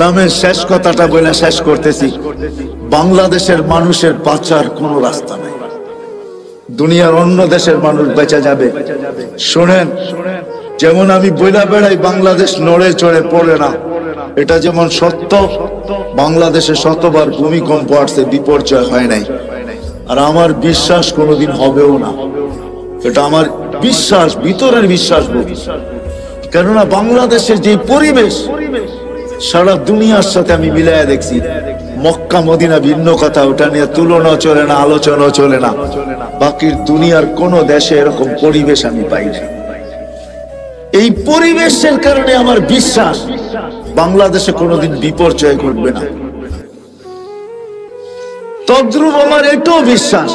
S1: নামের শেষ কথাটা বলে শেষ করতেছি। বাংলাদেশের মানুষের বাঁচার কোন রাস্তা নাই। দুনিয়ার অন্য দেশের মানুষ বেঁচে যাবে। শোনেন, যেমন আমি বইলা বেড়াই বাংলাদেশ নড়ে চড়ে পড়ে না, এটা যেমন সত্য, বাংলাদেশে শতবার ভূমিকম্প আসছে, বিপর্যয় হয় নাই। আর আমার বিশ্বাস কোনোদিন হবেও না, এটা আমার বিশ্বাস, ভিতরের বিশ্বাস। কেননা বাংলাদেশের যে পরিবেশ সারা দুনিয়ার সাথে আমি মিলাইয়া দেখছি। মক্কা মদিনা ভিন্ন কথা, ওটা নিয়ে তুলনা চলে না, আলোচনা চলে না। বাকি দুনিয়ার কোন দেশে এরকম পরিবেশ আমি পাই না। এই পরিবেশের কারণে আমার বিশ্বাস বাংলাদেশে কোনোদিন বিপর্যয় ঘটবে না। তদ্রুপ আমার এটাও বিশ্বাস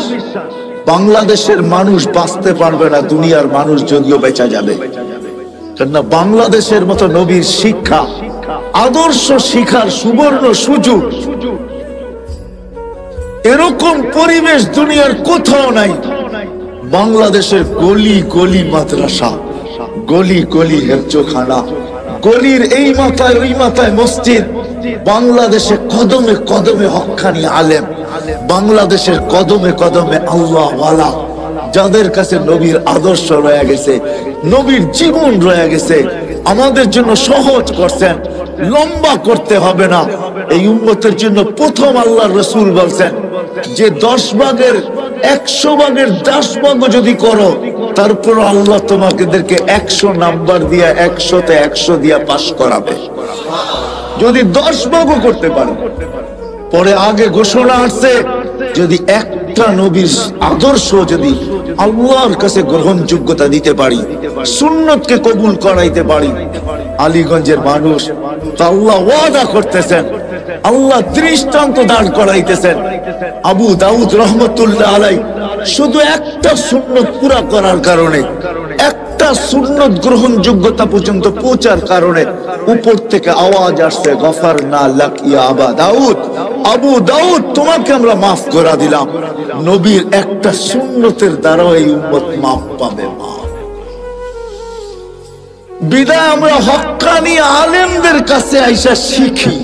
S1: বাংলাদেশের মানুষ বাঁচতে পারবে না, দুনিয়ার মানুষ যদিও বেঁচে যাবে। কেননা বাংলাদেশের মতো নবীর শিক্ষা, আদর্শ শিখার সুবর্ণ সুযোগ, এরকম পরিবেশ দুনিয়ার কোথাও নাই। বাংলাদেশের গলি গলি মাদ্রাসা, গলি গলি হেফজোখানা, গলির এই মাথায় ওই মাথায় মসজিদ। বাংলাদেশে কদমে কদমে হক্কানি আলেম, বাংলাদেশের কদমে কদমে আল্লাহ ওয়ালা, যাদের কাছে নবীর আদর্শ রয়ে গেছে, নবীর জীবন রয়ে গেছে। আমাদের জন্য সহজ করছেন, লম্বা করতে হবে না। এই উম্মতের জন্য প্রথম আল্লাহর রাসূল বলছেন যে 10 ভাগের 100 ভাগের 10 ভাগ যদি করো, তারপর আল্লাহ তোমাদেরকে 100 নাম্বার দিয়া 100তে 100 দিয়া পাস করাবে, যদি 10 ভাগও করতে পারো। পরে আগে ঘোষণা আসছে, যদি একটা নবীর আদর্শ যদি আল্লাহর কাছে গ্রহণযোগ্যতা দিতে পারি, সুন্নতকে কবুল করাইতে পারি, আলীগঞ্জের মানুষ তা আল্লাহ ওয়াদা করতেছেন, আল্লাহ দৃষ্টান্ত দাঁড় করাইতেছেন। আবু দাউদ রহমতুল্লাহ আলাই শুধু একটা সুন্নত পুরা করার কারণে, একটা সুন্নত গ্রহণযোগ্যতা পর্যন্ত পৌঁছার কারণে উপর থেকে আওয়াজ আসছে, গফারনা লাক ইয়া আবা দাউদ, আবু দাউদ তোমাকে আমরা মাফ করে দিলাম। নবীর একটা সুন্নতের দ্বারা এই উম্মত মাফ পাবে। বিদায় আমরা হক্কানি আলেমদের কাছে আইসা শিখি।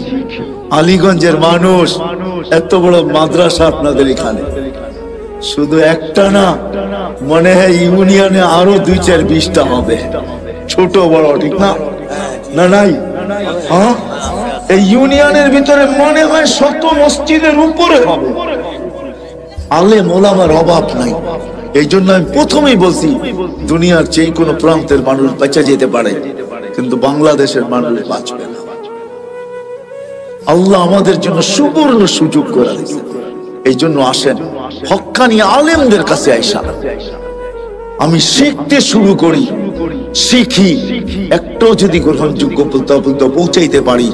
S1: আলীগঞ্জের মানুষ, এত বড় মাদ্রাসা আপনাদের এখানে, শুধু একটা না, মনে হয় ইউনিয়নে আরো 2-4-20টা হবে, ছোট বড়, ঠিক না? না নাই? হ্যাঁ, এই ইউনিয়নের ভিতরে মনে হয় 100 মসজিদের উপরে হবে। আলেম ওলামার অভাব নাই। এই জন্য আমি প্রথমেই বলছি, দুনিয়ার যে কোনো প্রান্তের মানুষ বেঁচে যেতে পারে, কিন্তু বাংলাদেশের মানুষ বাঁচবে না। আল্লাহ আমাদের জন্য সুবর্ণ সুযোগ করে দিয়েছে। এই জন্য আসেন হক্কানি আলেমদের কাছে আইসা আমি শিখতে শুরু করি। শিখি, একটাও যদি গ্রহণযোগ্য পর্যন্ত পৌঁছাইতে পারি,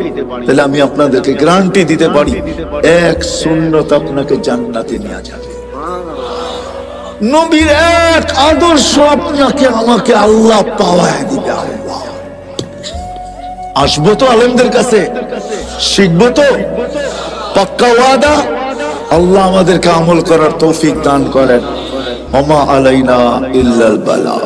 S1: তাহলে আমি আপনাদেরকে গ্যারান্টি দিতে পারি এক সুন্নত আপনাকে জান্নাতে নিয়ে যাবে। নবীর এক আদর্শ আপনাকে আমাকে আল্লাহ পাওয়ায় দিবে। আল্লাহ আসবো তো আলেমদের কাছে, শিখবো তো, পাক্কা ওয়াদা। আল্লাহ আমাদেরকে আমল করার তৌফিক দান করেন। ওমা আলাইনা ইল্লাল বালাগ।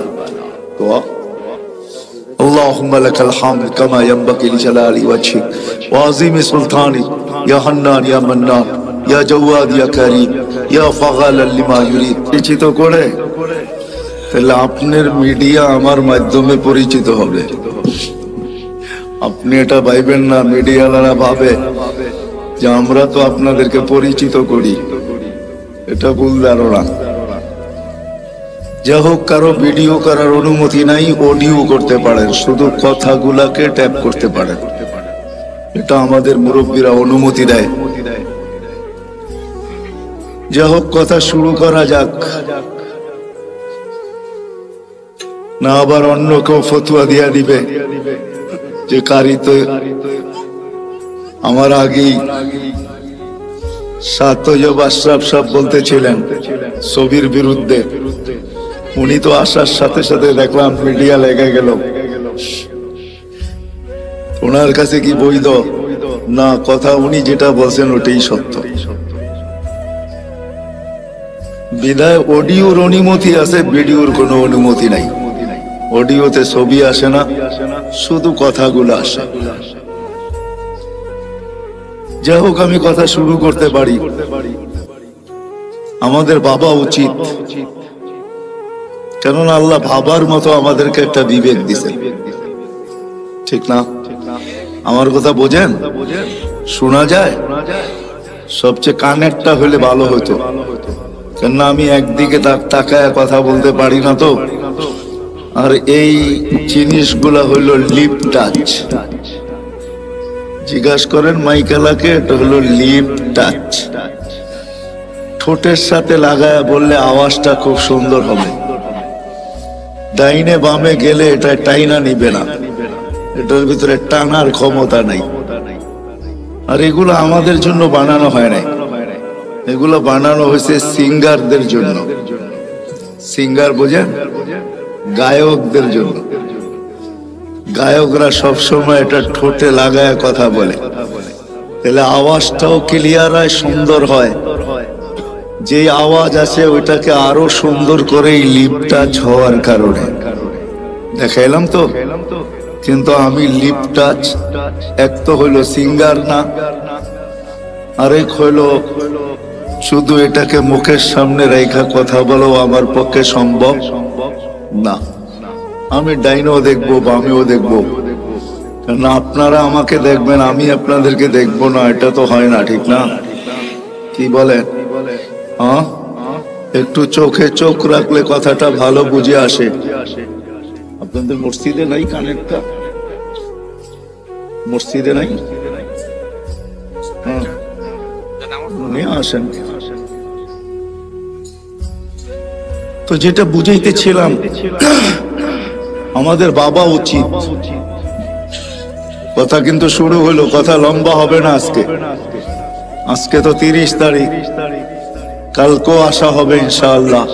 S1: اللهم لك الحمد كما ينبغي لجلال وجهك وعظيم سلطانك يا حنان يا منان يا جواد يا كريم يا فعالا لما يريد। পরিচিত করে তাহলে আপনার মিডিয়া আমার মাধ্যমে পরিচিত হবে। আপনি এটা ভাইবেন না মিডিয়াওয়ালারা ভাবে যে আমরা তো আপনাদেরকে পরিচিত করি, এটা ভুল ধারণা। যা হোক, কারো ভিডিও করার অনুমতি নাই, অডিও করতে পারেন, শুধু কথাগুলাকে ট্যাপ করতে পারেন, এটা আমাদের মুরব্বীরা অনুমতি দেয়। যা হোক, কথা শুরু করা যাক, না আবার অন্য কেউ ফতুয়া দিয়া দিবে যে কারি তো আমার আগেই সাতজব আশরাফ সাহেব বলতেছিলেন ছবির বিরুদ্ধে, উনি তো আসার সাথে সাথে দেখলাম মিডিয়া লেগে গেল। ওনার কাছে কি বৈধ না? কথা উনি যেটা বলছেন ওটাই সত্য। বিদায় অডিওর অনুমতি আছে, ভিডিওর কোনো অনুমতি নাই। অডিওতে ছবি আসে না, শুধু কথাগুলো আসে। যাই হোক, আমি কথা শুরু করতে পারি। আমাদের ভাবা উচিত, কেননা আল্লাহ ভাবার মতো আমাদেরকে একটা বিবেক দিয়েছেন, ঠিক না? আমার কথা বোঝেন? শোনা যায়? সবচেয়ে কানেরটা হলে ভালো হতো, কেননা আমি একদিকে তাকায় কথা বলতে পারি না তো। আর এই জিনিসগুলা হইল লিপ টাচ। জিজ্ঞাসা করেন মাইকেলাকে, এটা হলো লিপ টাচ। ঠোঁটের সাথে লাগায় বললে আওয়াজটা খুব সুন্দর হবে। ডাইনে বামে গেলে এটা টাইনা নিবে না, এটার ভিতরে টানার ক্ষমতা নাই। আর এগুলো আমাদের জন্য বানানো হয় নাই, এগুলো বানানো হয়েছে সিঙ্গারদের জন্য। সিঙ্গার বোঝেন? গায়কদের জন্য। গায়করা সবসময় এটা ঠোঁটে লাগায় কথা বলে, তাহলে আওয়াজটাও ক্লিয়ার হয়, সুন্দর হয়। যে আওয়াজ আছে ওইটাকে আরো সুন্দর করে লিপ টাচ হওয়ার কারণে দেখাইলাম তো। কিন্তু আমি লিপ টাচ, এক তো হইলো সিঙ্গার না, আরেক হইলো শুধু এটাকে মুখের সামনে রেখা কথা বলো আমার পক্ষে সম্ভব না। আমি ডাইনও দেখবো, বামেও দেখবো, কারণ আপনারা আমাকে দেখবেন, আমি আপনাদেরকে দেখবো না, এটা তো হয় না, ঠিক না? কি বলেন? হ্যাঁ, একটু চোখে চোখ রাখলে কথাটা ভালো বুঝে আসে। আপনাদের মসজিদে নাই কানেরটা? মসজিদে নাই? হ্যাঁ, নিয়ে আসেন। তো যেটা বুঝাইতেছিলাম, আমাদের বাবা উচিত। কথা কিন্তু শুরু হলো, কথা লম্বা হবে না আজকে। আজকে তো 30 তারিখ, কালকেও আসা হবে ইনশাআল্লাহ।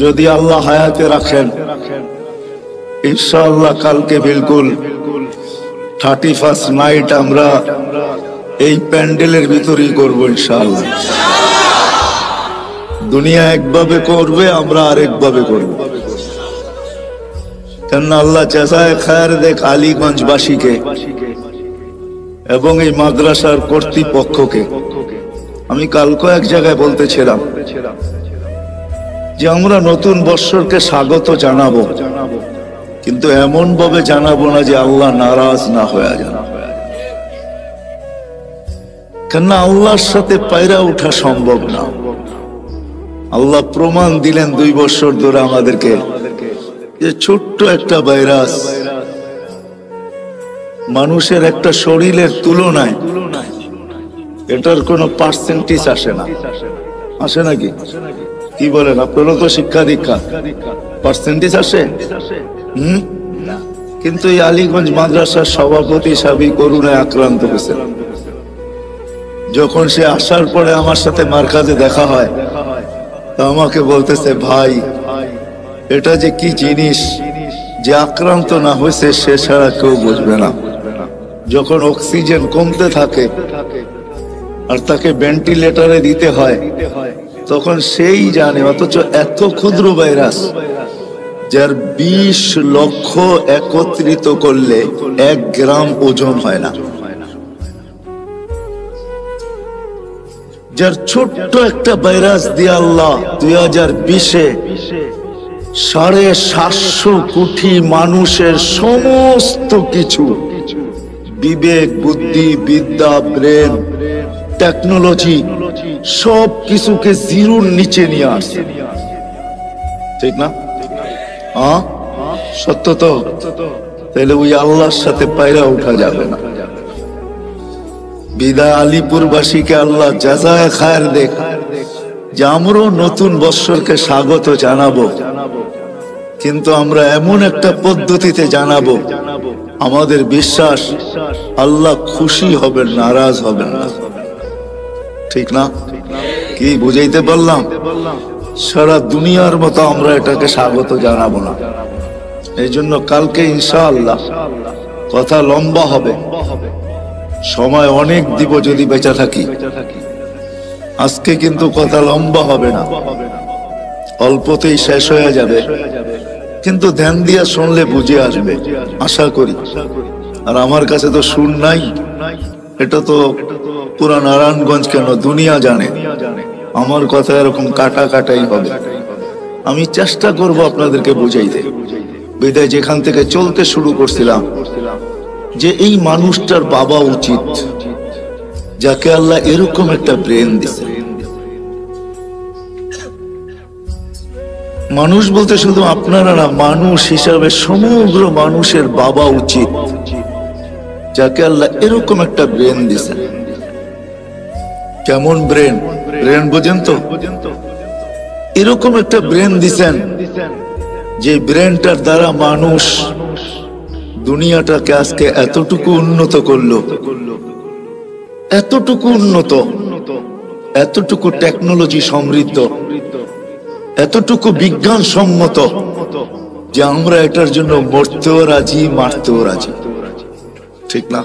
S1: যদি আল্লাহ হায়াতে রাখেন, ইনশাআল্লাহ কালকে বিলকুল 31st নাইট আমরা এই প্যান্ডেলের ভিতরেই করবো ইনশাআল্লাহ। দুনিয়া একভাবে করবে, আমরা আরেকভাবে করব। কেননা আল্লাহ জাযায়ে খায়ের দেখ আলীগঞ্জবাসীকে এবং এই মাদ্রাসার কর্তৃপক্ষকে। আমি কালকে এক জায়গায় বলতেছিলাম যে আমরা নতুন বৎসরকে স্বাগত জানাবো, কিন্তু এমন ভাবে জানাবো না যে আল্লাহ নারাজ না হয়ে যান। কেননা আল্লাহর সাথে পায়রা ওঠা সম্ভব না। আল্লাহ প্রমাণ দিলেন 2 বছর ধরে আমাদেরকে যে ছোট্ট একটা ভাইরাস মানুষের একটা শরীরের তুলনায় এটার কোনো পার্সেন্টেজ আসে না। আসে নাকি? কি বলেন, আপনারও তো শিক্ষা দীক্ষা পার্সেন্টেজ আসে? কিন্তু এই আলীগঞ্জ মাদ্রাসার সভাপতি সাবি করুণায় আক্রান্ত হয়েছে। যখন সে আসার পরে আমার সাথে মার্কাজে দেখা হয়, তো আমাকে বলতেছে, ভাই এটা যে কি জিনিস, যে আক্রান্ত না হয়েছে সে ছাড়া কেউ বুঝবে না। যখন অক্সিজেন কমতে থাকে আর তাকে ভেন্টিলেটরে দিতে হয়, তখন সেই জানে। অথচ এত ক্ষুদ্র ভাইরাস যার 20 লক্ষ একত্রিত করলে 1 গ্রাম ওজন হয় না, যার ছোট্ট একটা ভাইরাস দিয়ে আল্লাহ 2020-এ 750 কোটি মানুষের সমস্ত কিছু, বিবেক, বুদ্ধি, বিদ্যা, ব্রেন, টেকনোলজি, সব কিছুকে জিরোর নিচে নিয়ে আসছে। ঠিক না? সত্য তো? তাহলে ওই আল্লাহর সাথে পায়রা উঠা যাবে না। বিদায় আলিপুরবাসীকে আল্লাহ জাযায়ে খায়ের দেখ, যে আমরাও নতুন বৎসরকে স্বাগত জানাবো, কিন্তু আমরা এমন একটা পদ্ধতিতে জানাবো, আমাদের বিশ্বাস আল্লাহ খুশি হবেন, নারাজ হবেন না। ঠিক না? কি বুঝাইতে পারলাম? সারা দুনিয়ার মতো আমরা এটাকে স্বাগত জানাবো না। এই জন্য কালকে ইনশাআল্লাহ কথা লম্বা হবে, সময় অনেক দিব যদি বেঁচে থাকি। আজকে কিন্তু কথা লম্বা হবে না, অল্পতেই শেষ হয়ে যাবে, কিন্তু ধ্যান দিয়া শুনলে বুঝে আসবে আশা করি। আর আমার কাছে তো সুর নাই, এটা তো পুরা নারায়ণগঞ্জ কেন দুনিয়া জানে আমার কথা এরকম কাটা কাটাই হবে। আমি চেষ্টা করব আপনাদেরকে বুঝাইতে। বিদায় যেখান থেকে চলতে শুরু করছিলাম, যে এই মানুষটার বাবা উচিত, যাকে আল্লাহ এরকম একটা ব্রেন দিছে। মানুষ বলতে শুধু আপনারা না, মানুষ হিসাবে সমগ্র মানুষের বাবা উচিত, যাকে আল্লাহ এরকম একটা ব্রেন দিছে। কেমন ব্রেন? ব্রেন বোঝেন তো? এরকম একটা ব্রেন দিছেন যে ব্রেনটার দ্বারা মানুষ দুনিয়াটাকে আজকে এতটুকু উন্নত করলো, এতটুকু উন্নত, এতটুকু টেকনোলজি সমৃদ্ধ, এতটুকু বিজ্ঞান সম্মত, যে আমরা এটার জন্য মরতেও রাজি, মারতেও রাজি। ঠিক না?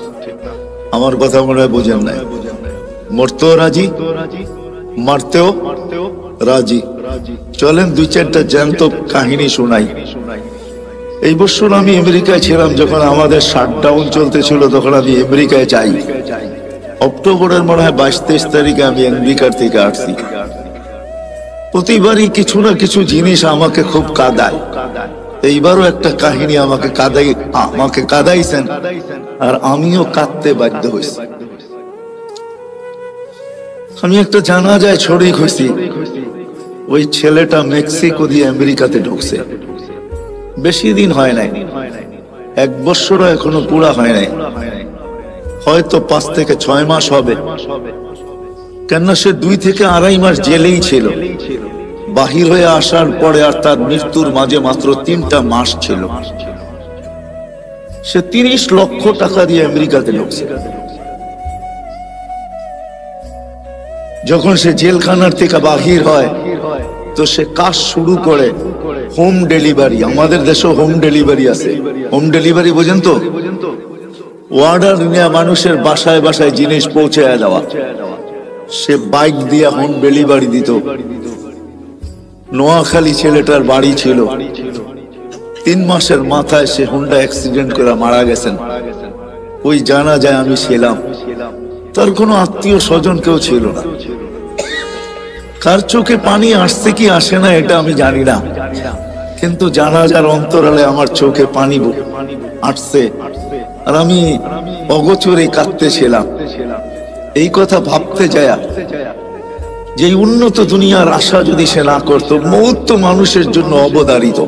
S1: আমার কথা মনে হয় বোঝেন নাই। মরতেও রাজি, মারতেও রাজি। চলেন 2-4টা জ্যান্ত কাহিনী শোনাই। এই বছর আমি আমেরিকায় ছিলাম, যখন আমাদের শাটডাউন চলতেছিল, তখন আমি আমেরিকায় যাই। অক্টোবরের মনে হয় 22-23 তারিখে আমি আমেরিকার থেকে আসছি। প্রতিবারই কিছু না কিছু জিনিস আমাকে খুব কাঁদায়। এইবারও একটা কাহিনী আমাকে কাঁদাইছেন, আর আমিও কাঁদতে বাধ্য হয়েছি। আমি একটা জানাজায় শরীক হয়েছি। ওই ছেলেটা মেক্সিকো দিয়ে আমেরিকাতে ঢুকছে, বেশি দিন হয় নাই, 1 বছরও এখনো পুরা হয় নাই, হয়তো 5 থেকে 6 মাস হবে। কেননা সে 2 থেকে 2.5 মাস জেলেই ছিল। বাহির হয়ে আসার পরে আর তার মৃত্যুর মাঝে মাত্র 3টা মাস ছিল। সে 30 লক্ষ টাকা দিয়ে আমেরিকাতে ঢুকছে। যখন সে জেলখানার থেকে বাহির হয়, তো সে কাজ শুরু করে হোম ডেলিভারি। আমাদের দেশে হোম ডেলিভারি আছে। হোম ডেলিভারি বোঝেন তো? অর্ডার নিয়ে মানুষের বাসায় বাসায় জিনিস পৌঁছে দেওয়া। সে বাইক দিয়ে হোম ডেলিভারি দিত। নোয়াখালী ছেলেটার বাড়ি ছিল। 3 মাসের মাথায় সে হুন্ডা অ্যাক্সিডেন্ট করে মারা গেছেন। ওই জানাজায় আমি ছিলাম। তার কোনো আত্মীয় স্বজন কেউ ছিল না। কার চোখে পানি আসছে কি আসে না এটা আমি জানি না, কিন্তু জানাজার অন্তরালে আমার চোখে পানি আসছে, আর আমি অগোচরে কাঁদতেছিলাম। এই কথা ভাবতে যায় যে উন্নত দুনিয়ার আশা যদি সে না করতো, মৌত তো মানুষের জন্য অবধারিত,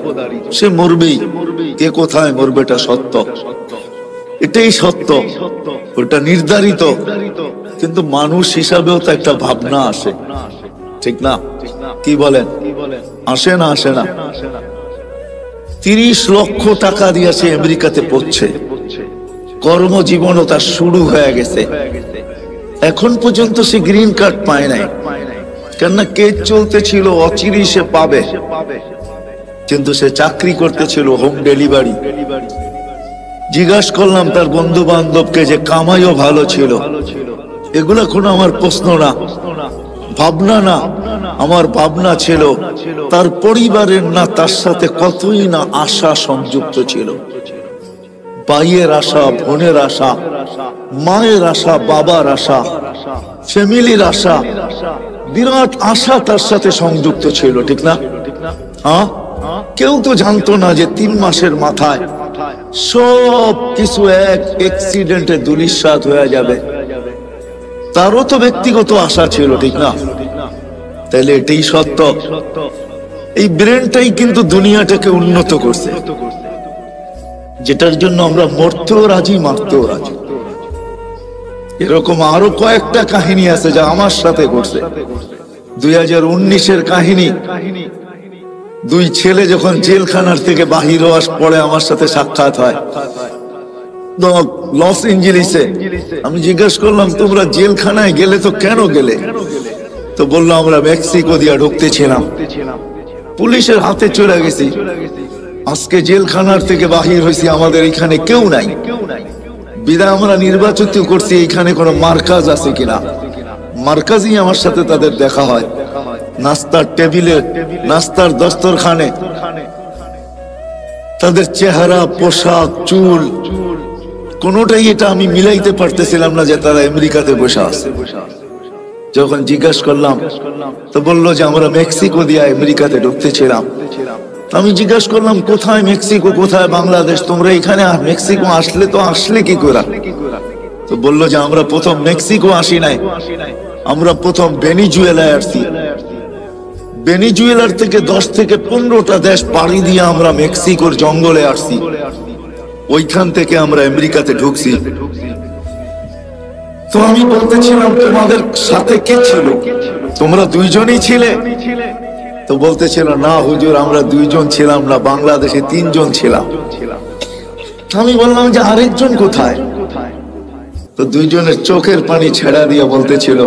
S1: সে মরবেই। কে কোথায় মরবে এটা সত্য, এটাই সত্য, ওটা নির্ধারিত। কিন্তু মানুষ হিসাবেও তো একটা ভাবনা আসে, ঠিক না? কি বলেন? আসে না? আসে না? 30 লক্ষ টাকা দিয়ে সে আমেরিকাতে পড়ছে, কর্মজীবনও তার শুরু হয়ে গেছে, এখন পর্যন্ত সে গ্রিন কার্ড পায় নাই। কেননা কেস চলতেছিল, অচিরেই সে পাবে, কিন্তু সে চাকরি করতেছিল হোম ডেলিভারি। জিজ্ঞাসা করলাম তার বন্ধু বান্ধবকে যে কামাইও ভালো ছিল। এগুলা কোনো আমার প্রশ্ন না, ভাবনা না, আমার ভাবনা ছিল তার পরিবারের না তার সাথে কতই না আশা সংযুক্ত ছিল। ভাইয়ের আশা, বোনের আশা, মায়ের আশা, বাবার আশা, ফ্যামিলির আশা, বিরাট আশা তার সাথে সংযুক্ত ছিল, ঠিক না? হ্যাঁ, কেউ তো জানতো না যে 3 মাসের মাথায় সব কিছু এক অ্যাক্সিডেন্টে ধূলিসাৎ হয়ে যাবে। তারও তো ব্যক্তিগত আশা ছিল, ঠিক না? তাহলে এটাই সত্য। এই ব্রেনটাই কিন্তু দুনিয়াটাকে উন্নত করছে, যেটার জন্য আমরা মরতেও রাজি, মারতেও রাজি। এরকম আরো কয়েকটা কাহিনী আছে যা আমার সাথে ঘটছে। 2019-এর কাহিনী। 2 ছেলে যখন জেলখানার থেকে বাহির হওয়ার পরে আমার সাথে সাক্ষাৎ হয় লস এঞ্জেলিসে। আমি জিজ্ঞেস করলাম, তোমরা জেলখানায় গেলে তো কেন গেলে? তো বললো, আমরা মেক্সিকো দিয়ে ঢুকতেছিলাম, পুলিশের হাতে চলে গেছি, আজকে জেলখানার থেকে বাহির হয়েছি, আমাদের এখানে কেউ নাই, বিদায় আমরা নির্বাচিত করছি এখানে কোনো মার্কাজ আছে কিনা। মার্কাজই আমার সাথে তাদের দেখা হয়, নাস্তার টেবিলে, নাস্তার দস্তরখানে। তাদের চেহারা, পোশাক, চুল, কোনোটাই এটা আমি মিলাইতে পারতেছিলাম না যে তারা আমেরিকাতে বসে আছে। যখন জিজ্ঞাসা করলাম তো বললো যে আমরা মেক্সিকো দিয়ে আমেরিকাতে ঢুকতেছিলাম। আমি জিজ্ঞাসা করলাম, কোথায় মেক্সিকো, কোথায় বাংলাদেশ? তোমরা এখানে মেক্সিকো আসলে তো আসলে কি করে? তো বললো যে আমরা প্রথম মেক্সিকো আসি নাই, আমরা প্রথম ভেনিজুয়েলায় আসছি। ভেনিজুয়েলার থেকে 10 থেকে 15টা দেশ পাড়ি দিয়ে আমরা মেক্সিকোর জঙ্গলে আসছি, ওইখান থেকে আমরা আমেরিকাতে ঢুকছি। তো আমি বলতেছিলাম, তোমাদের সাথে কে ছিল? তোমরা 2 জনই ছিলে? তো বলতেছিল, না হুজুর, আমরা 2 জন ছিলাম না, বাংলাদেশে 3 জন ছিলাম। আমি বললাম যে আরেকজন কোথায়? তো 2 জনের চোখের পানি ছেড়া দিয়ে বলতেছিল,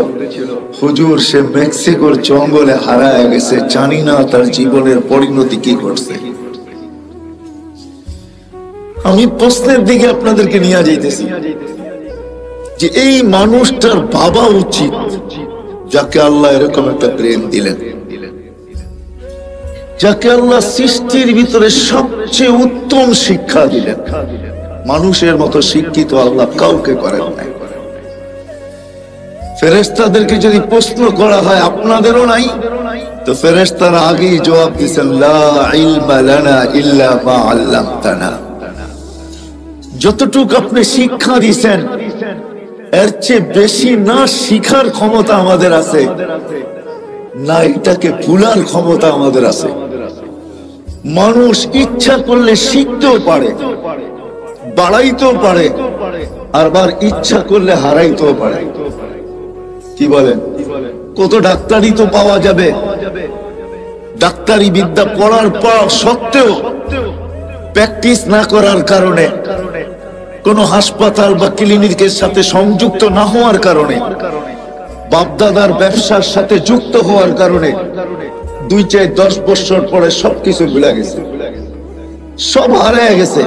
S1: হুজুর, সে মেক্সিকোর জঙ্গলে হারায় গেছে, জানি না তার জীবনের পরিণতি কি করছে। আমি প্রশ্নের দিকে আপনাদেরকে নিয়ে যাইতেছি যে এই মানুষটার বাবা উচিত, যাকে আল্লাহ এরকম একটা ব্রেন দিলেন, যাকে আল্লাহ সৃষ্টির ভিতরে সবচেয়ে উত্তম শিক্ষা দিলেন। মানুষের মতো শিক্ষিত আল্লাহ কাউকে করেন নাই। ফেরেশতাদেরকে যদি প্রশ্ন করা হয় আপনাদেরও নাই, তো ফেরেশতারা আগেই জবাব দিয়েছেন, লা ইলমা লানা ইল্লা মা আল্লামতানা। যতটুকু আপনি শিক্ষা দিয়েছেন এর চেয়ে বেশি না শিখার ক্ষমতা আমাদের আছে, না এটাকে ভুলার ক্ষমতা আমাদের আছে। মানুষ ইচ্ছা করলে শিখতেও পারে, বাড়াইতেও পারে, আবার ইচ্ছা করলে হারাইতেও পারে। কি বলেন? কত ডাক্তারি তো পাওয়া যাবে, ডাক্তারি বিদ্যা পড়ার পর সত্ত্বেও প্র্যাকটিস না করার কারণে, কোন হাসপাতাল বা ক্লিনিকের সাথে সংযুক্ত না হওয়ার কারণে, বাপদাদার ব্যবসার সাথে যুক্ত হওয়ার কারণে 2-10 বছর পরে সবকিছু ভুলে গেছে, সব হারিয়ে গেছে।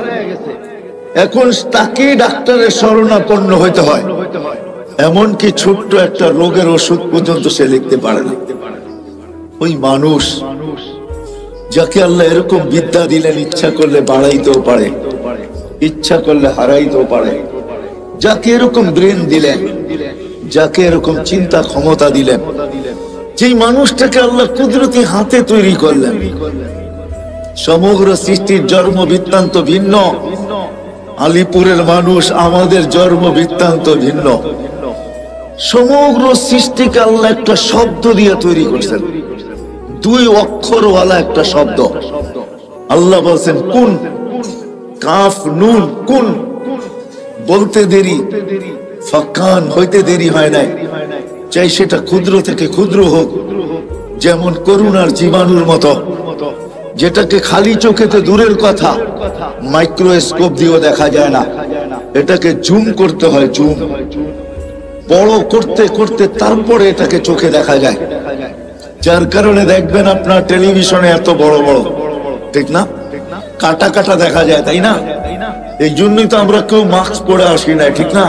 S1: এখন তাকে ডাক্তারের শরণাপন্ন হইতে হয়, এমনকি ছোট্ট একটা রোগের ওষুধ পর্যন্ত সে লিখতে পারে না। ওই মানুষ যাকে আল্লাহ এরকম বিদ্যা দিলেন, ইচ্ছা করলে বাড়াইতেও পারে, ইচ্ছা করলে হারাইতেও পারে, যাকে এরকম ব্রেন দিলেন, যাকে এরকম চিন্তা ক্ষমতা দিলেন, যেই মানুষটাকে আল্লাহ কুদরতি হাতে তৈরি করলেন। সমগ্র সৃষ্টির জন্ম বৃত্তান্ত ভিন্ন, আলিপুরের মানুষ, আমাদের জন্ম বৃত্তান্ত ভিন্ন। সমগ্র সৃষ্টিকে আল্লাহ একটা শব্দ দিয়ে তৈরি করছেন, 2 অক্ষরওয়ালা একটা শব্দ। আল্লাহ বলছেন কুন, কাফ নুন, কুন। বলতে দেরি, ফাকান হইতে দেরি হয় নাই। চাই সেটা ক্ষুদ্র থেকে ক্ষুদ্র হোক, যেমন করুণার জীবাণুর মতো, যেটাকে খালি চোখেতে দূরের কথা, মাইক্রোস্কোপ দিয়েও দেখা যায় না, এটাকে জুম করতে হয়, জুম বড় করতে করতে তারপরে এটাকে চোখে দেখা যায়। যার কারণে দেখবেন আপনার টেলিভিশনে এত বড় বড়, ঠিক না, কাটা কাটা দেখা যায়, তাই না? এই জন্যই তো আমরা কেউ মাস্ক পরে আসি না, ঠিক না?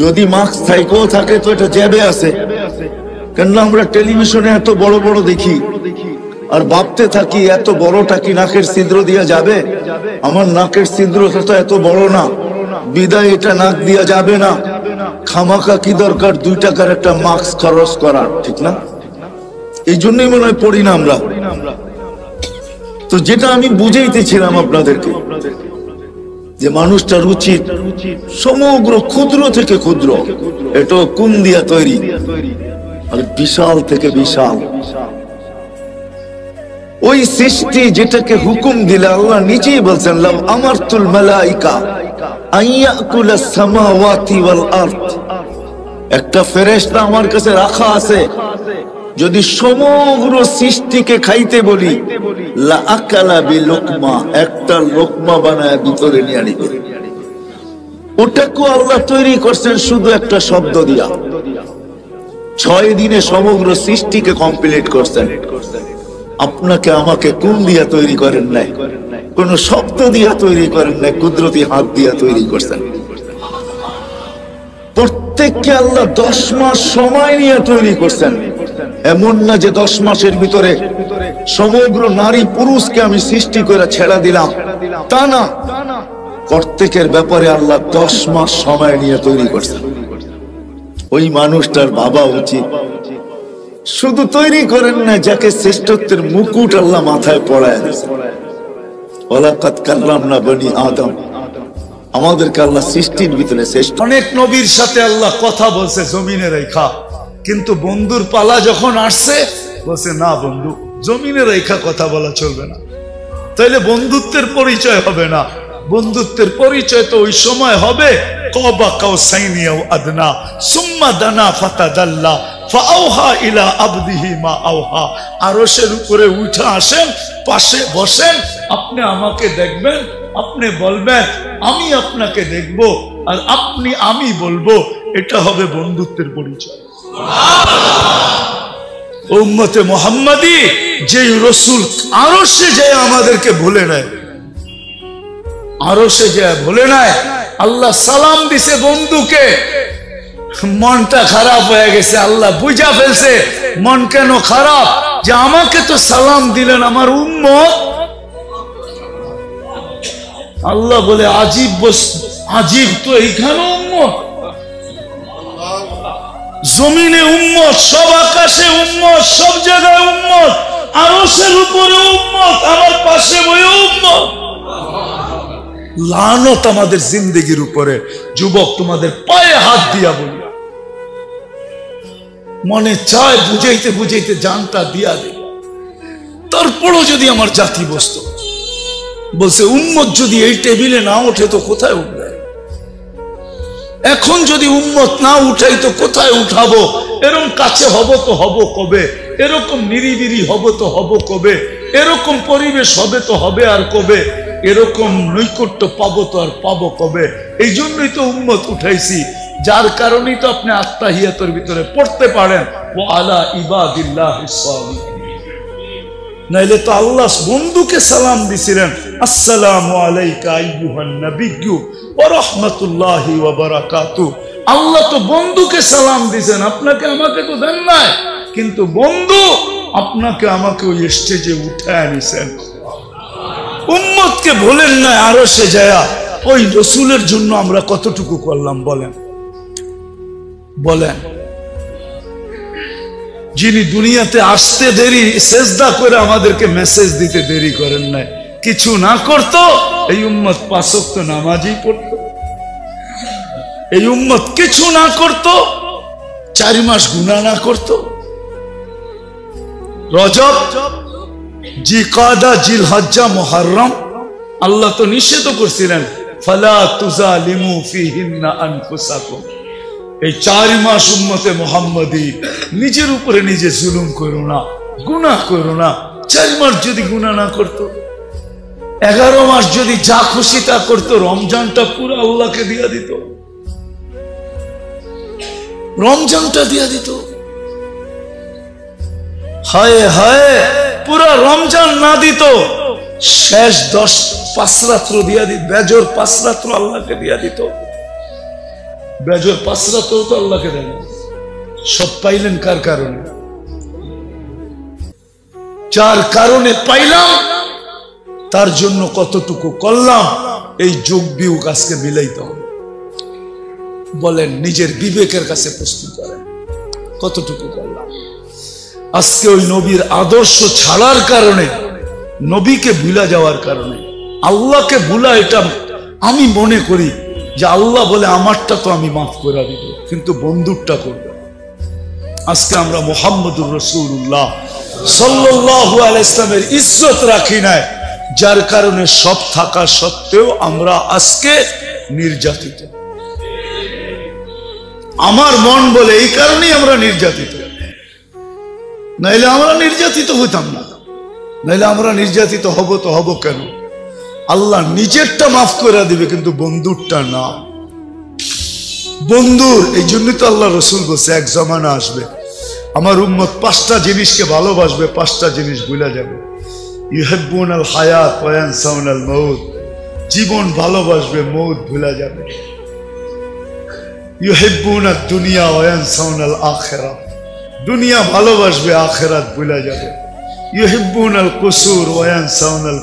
S1: যদি মাস্ক থাইকেও থাকে তো এটা জ্যাবে আছে, কেননা আমরা টেলিভিশনে এত বড় বড় দেখি আর ভাবতে থাকি এত বড়টা কি নাকের ছিদ্র দিয়া যাবে? আমার নাকের ছিদ্রটা তো এত বড় না, বিদায় এটা নাক দিয়া যাবে না, খামাখা কি দরকার 2 টাকার একটা মাস্ক খরচ করার, ঠিক না? এই জন্যই মনে হয় পড়ি না আমরা। তো যেটা আমি বুঝাইতেছিলাম আপনাদেরকে, যে মানুষটার উচিত সমগ্র ক্ষুদ্র থেকে ক্ষুদ্র, এটা কোন দিয়া তৈরি, আর বিশাল থেকে বিশাল ওই সৃষ্টি যেটাকে হুকুম দিলে আল্লাহ নিজেই বলছেন, লাউ আমারতুল মালাইকা আইয়াকুলাস সামাওয়াতি ওয়াল আরদ, একটা ফেরেশতা আমার কাছে রাখা আছে, যদি সমগ্র সৃষ্টিকে খাইতে বলি, লা আকালা বিলুকমা, একটা লোকমা বানায় ভিতরে নিয়ে নিবে। ওটাকে আল্লাহ তৈরি করছেন শুধু একটা শব্দ দিয়া, 6 দিনে সমগ্র সৃষ্টিকে কমপ্লিট করছেন। আপনাকে আমাকে কোন দিয়া তৈরি করেন নাই, কোন শব্দ দিয়া তৈরি করেন নাই, কুদরতি হাত দিয়া তৈরি করছেন। প্রত্যেককে আল্লাহ 10 মাস সময় নিয়ে তৈরি করছেন। এমন না যে 10 মাসের ভিতরে সমগ্র নারী পুরুষকে আমি সৃষ্টি করে ছেড়ে দিলাম, তা না, প্রত্যেকের ব্যাপারে আল্লাহ 10 মাস সময় নিয়ে তৈরি করছেন। ওই মানুষটার বাবা উচিত শুধু তৈরি করেন না, যাকে শ্রেষ্ঠত্বের মুকুট আল্লাহ মাথায় পড়ায় দিয়েছেন। ওয়ালাকাদ কাররামনা বনি আদম, আমাদেরকে আল্লাহ সৃষ্টির ভিতরে শ্রেষ্ঠ।
S2: অনেক নবীর সাথে আল্লাহ কথা বলছে জমিনে রেখা, কিন্তু বন্ধুর পালা যখন আসছে বলছে না বন্ধু, জমিনে রেখা কথা বলা চলবে না, তাইলে বন্ধুত্বের পরিচয় হবে না। বন্ধুত্বের পরিচয় তো ওই সময় হবে কবা কাউসাইনি আও আদনা সুম্মা দানা ফাতাদাল্লা ফাআওহা ইলা আবদিহি মা আওহা। আরশের উপরে উঠে আসেন, পাশে বসেন, আপনি আমাকে দেখবেন, আপনি বলবেন আমি আপনাকে দেখব, আর আপনি আমি বলবো, এটা হবে বন্ধুত্বের পরিচয়। উম্মতে মুহাম্মাদি যেই রাসূল আরশে যায় আমাদেরকে ভুলে নেয়, আরশে যায় ভুলে নেয়, আল্লাহ সালাম দিছে বন্ধুকে, মনটা খারাপ হয়ে গেছে, আল্লাহ বুঝা ফেলছে মন কেন খারাপ, যে আমাকে তো সালাম দিলেন আমার উম্মত। আল্লাহ বলে আজীব আজীব, তো এইখানে উম্মত, জমিনে উম্মত, সব আকাশে উম্মত, সব জায়গায় উম্মত, আরশের উপরে উম্মত, আমার পাশে বয়ে উম্মত। লানত আমাদের জিন্দেগির উপরে। যুবক, তোমাদের পায়ে হাত দিয়া বলি, মনে চায় বুঝাইতে বুঝাইতে জানটা দিয়া দে, তারপরও যদি আমার জাতি বসত, বলছে উম্মত যদি এই টেবিলে না ওঠে তো কোথায় উঠবে, এখন যদি উম্মত না উঠাই তো কোথায় উঠাবো, এরকম কাছে হব তো হব কবে, এরকম নিরিবিরি হব তো হব কবে, এরকম পরিবেশ হবে তো হবে আর কবে, এরকম নৈকট্য পাবো তো আর পাবো কবে। এই জন্যই তো উম্মত উঠাইছি, যার কারণেই তো আপনি আত্তাহিয়াতের ভিতরে পড়তে পারেন ওয়া আলা ইবাদিল্লাহিস সালিহিন। নাইলে তো আল্লাহ বন্ধুকে সালাম দিছিলেন, আসসালামু আলাইকা আইয়ুহান নাবিয়্যু ওয়া রাহমাতুল্লাহি ওয়া বারাকাতুহু। আল্লাহ তো বন্ধুকে সালাম দিছেন, আপনাকে আমাকে তো দেন নাই, কিন্তু বন্ধু আপনাকে আমাকে ওই স্টেজে উঠায় নিছেন। উম্মতকে বলেন না আরশে যায়া, ওই রাসূলের জন্য আমরা কতটুকু করলাম বলেন, বলেন। যিনি দুনিয়াতে আসতে দেরি, সেজদা করে আমাদেরকে মেসেজ দিতে দেরি করেন নাই, কিছু না করতো এই উম্মত 5 ওয়াক্ত নামাজই পড়তো, এই উম্মত কিছু না করতো 4 মাস গুনাহ না করতো। রজব, জিকাদা, জিলহজ্জা, মুহররম আল্লাহ তো নিষেধ করছিলেন, ফালা তুজালিমু ফিহিন্না আনফুসাকুম, এই 4 মাস উম্মতে মুহাম্মাদি নিজের উপরে নিজে জুলুম করো না, গুনাহ করো না। 4 মাস যদি গুনাহ না করতো, 11 মাস যদি যা খুশি তা করতো, রমজানটা পুরো আল্লাহকে দিয়া দিত, রমজানটা দিয়া দিত। হায় হায়, পুরা রমজান না দিত, শেষ 5 রাত্র দিয়া দিত, বেজর 5 রাত্র আল্লাহকে দিয়া দিত। বেজর 5 রাত্র তো আল্লাহকে দেন। সব পাইলেন কার কারণে? যার কারণে পাইলাম তার জন্য কতটুকু করলাম, এই যোগ বিয়োগ আজকে মিলাইতে হবে। বলেন, নিজের বিবেকের কাছে প্রশ্ন করেন, কতটুকু করলাম? আজকে ওই নবীর আদর্শ ছাড়ার কারণে, নবীকে ভুলা যাওয়ার কারণে, আল্লাহকে ভুলা, এটা আমি মনে করি যে আল্লাহ বলে আমারটা তো আমি মাফ করে দিব, কিন্তু বন্ধুরটা করবে। আজকে আমরা মুহাম্মদুর রাসূলুল্লাহ সাল্লাল্লাহু আলাইহি ইসলামের ইজ্জত রাখি নাই, যার কারণে সব থাকা সত্ত্বেও আমরা আজকে নির্যাতিত। আমার মন বলে এই কারণেই আমরা নির্যাতিত, নাইলে আমরা নির্যাতিত হইতাম না। নাইলে আমরা নির্যাতিত হব তো হব কেন? আল্লাহ নিজেরটা মাফ করে দিবে, কিন্তু বন্ধুরটা না। বন্ধুর এই জন্যই তো আল্লাহ রসুল বলছে, এক জমানা আসবে আমার উম্মত 5টা জিনিসকে ভালোবাসবে, 5টা জিনিস ভুলে যাবে। ইউহিব্বুনাল হায়াত ওয়া ইয়ানসাউনাল মাউত, জীবন ভালোবাসবে, মউত ভুলে যাবে। ইউহিব্বুনাদ দুনিয়া ওয়া ইয়ানসাউনাল আখিরাহ, দুনিয়া ভালোবাসবে, আখিরাত ভুলে যাবে। ইউহিব্বুনাল কুসুর ওয়া ইয়ানসাউনাল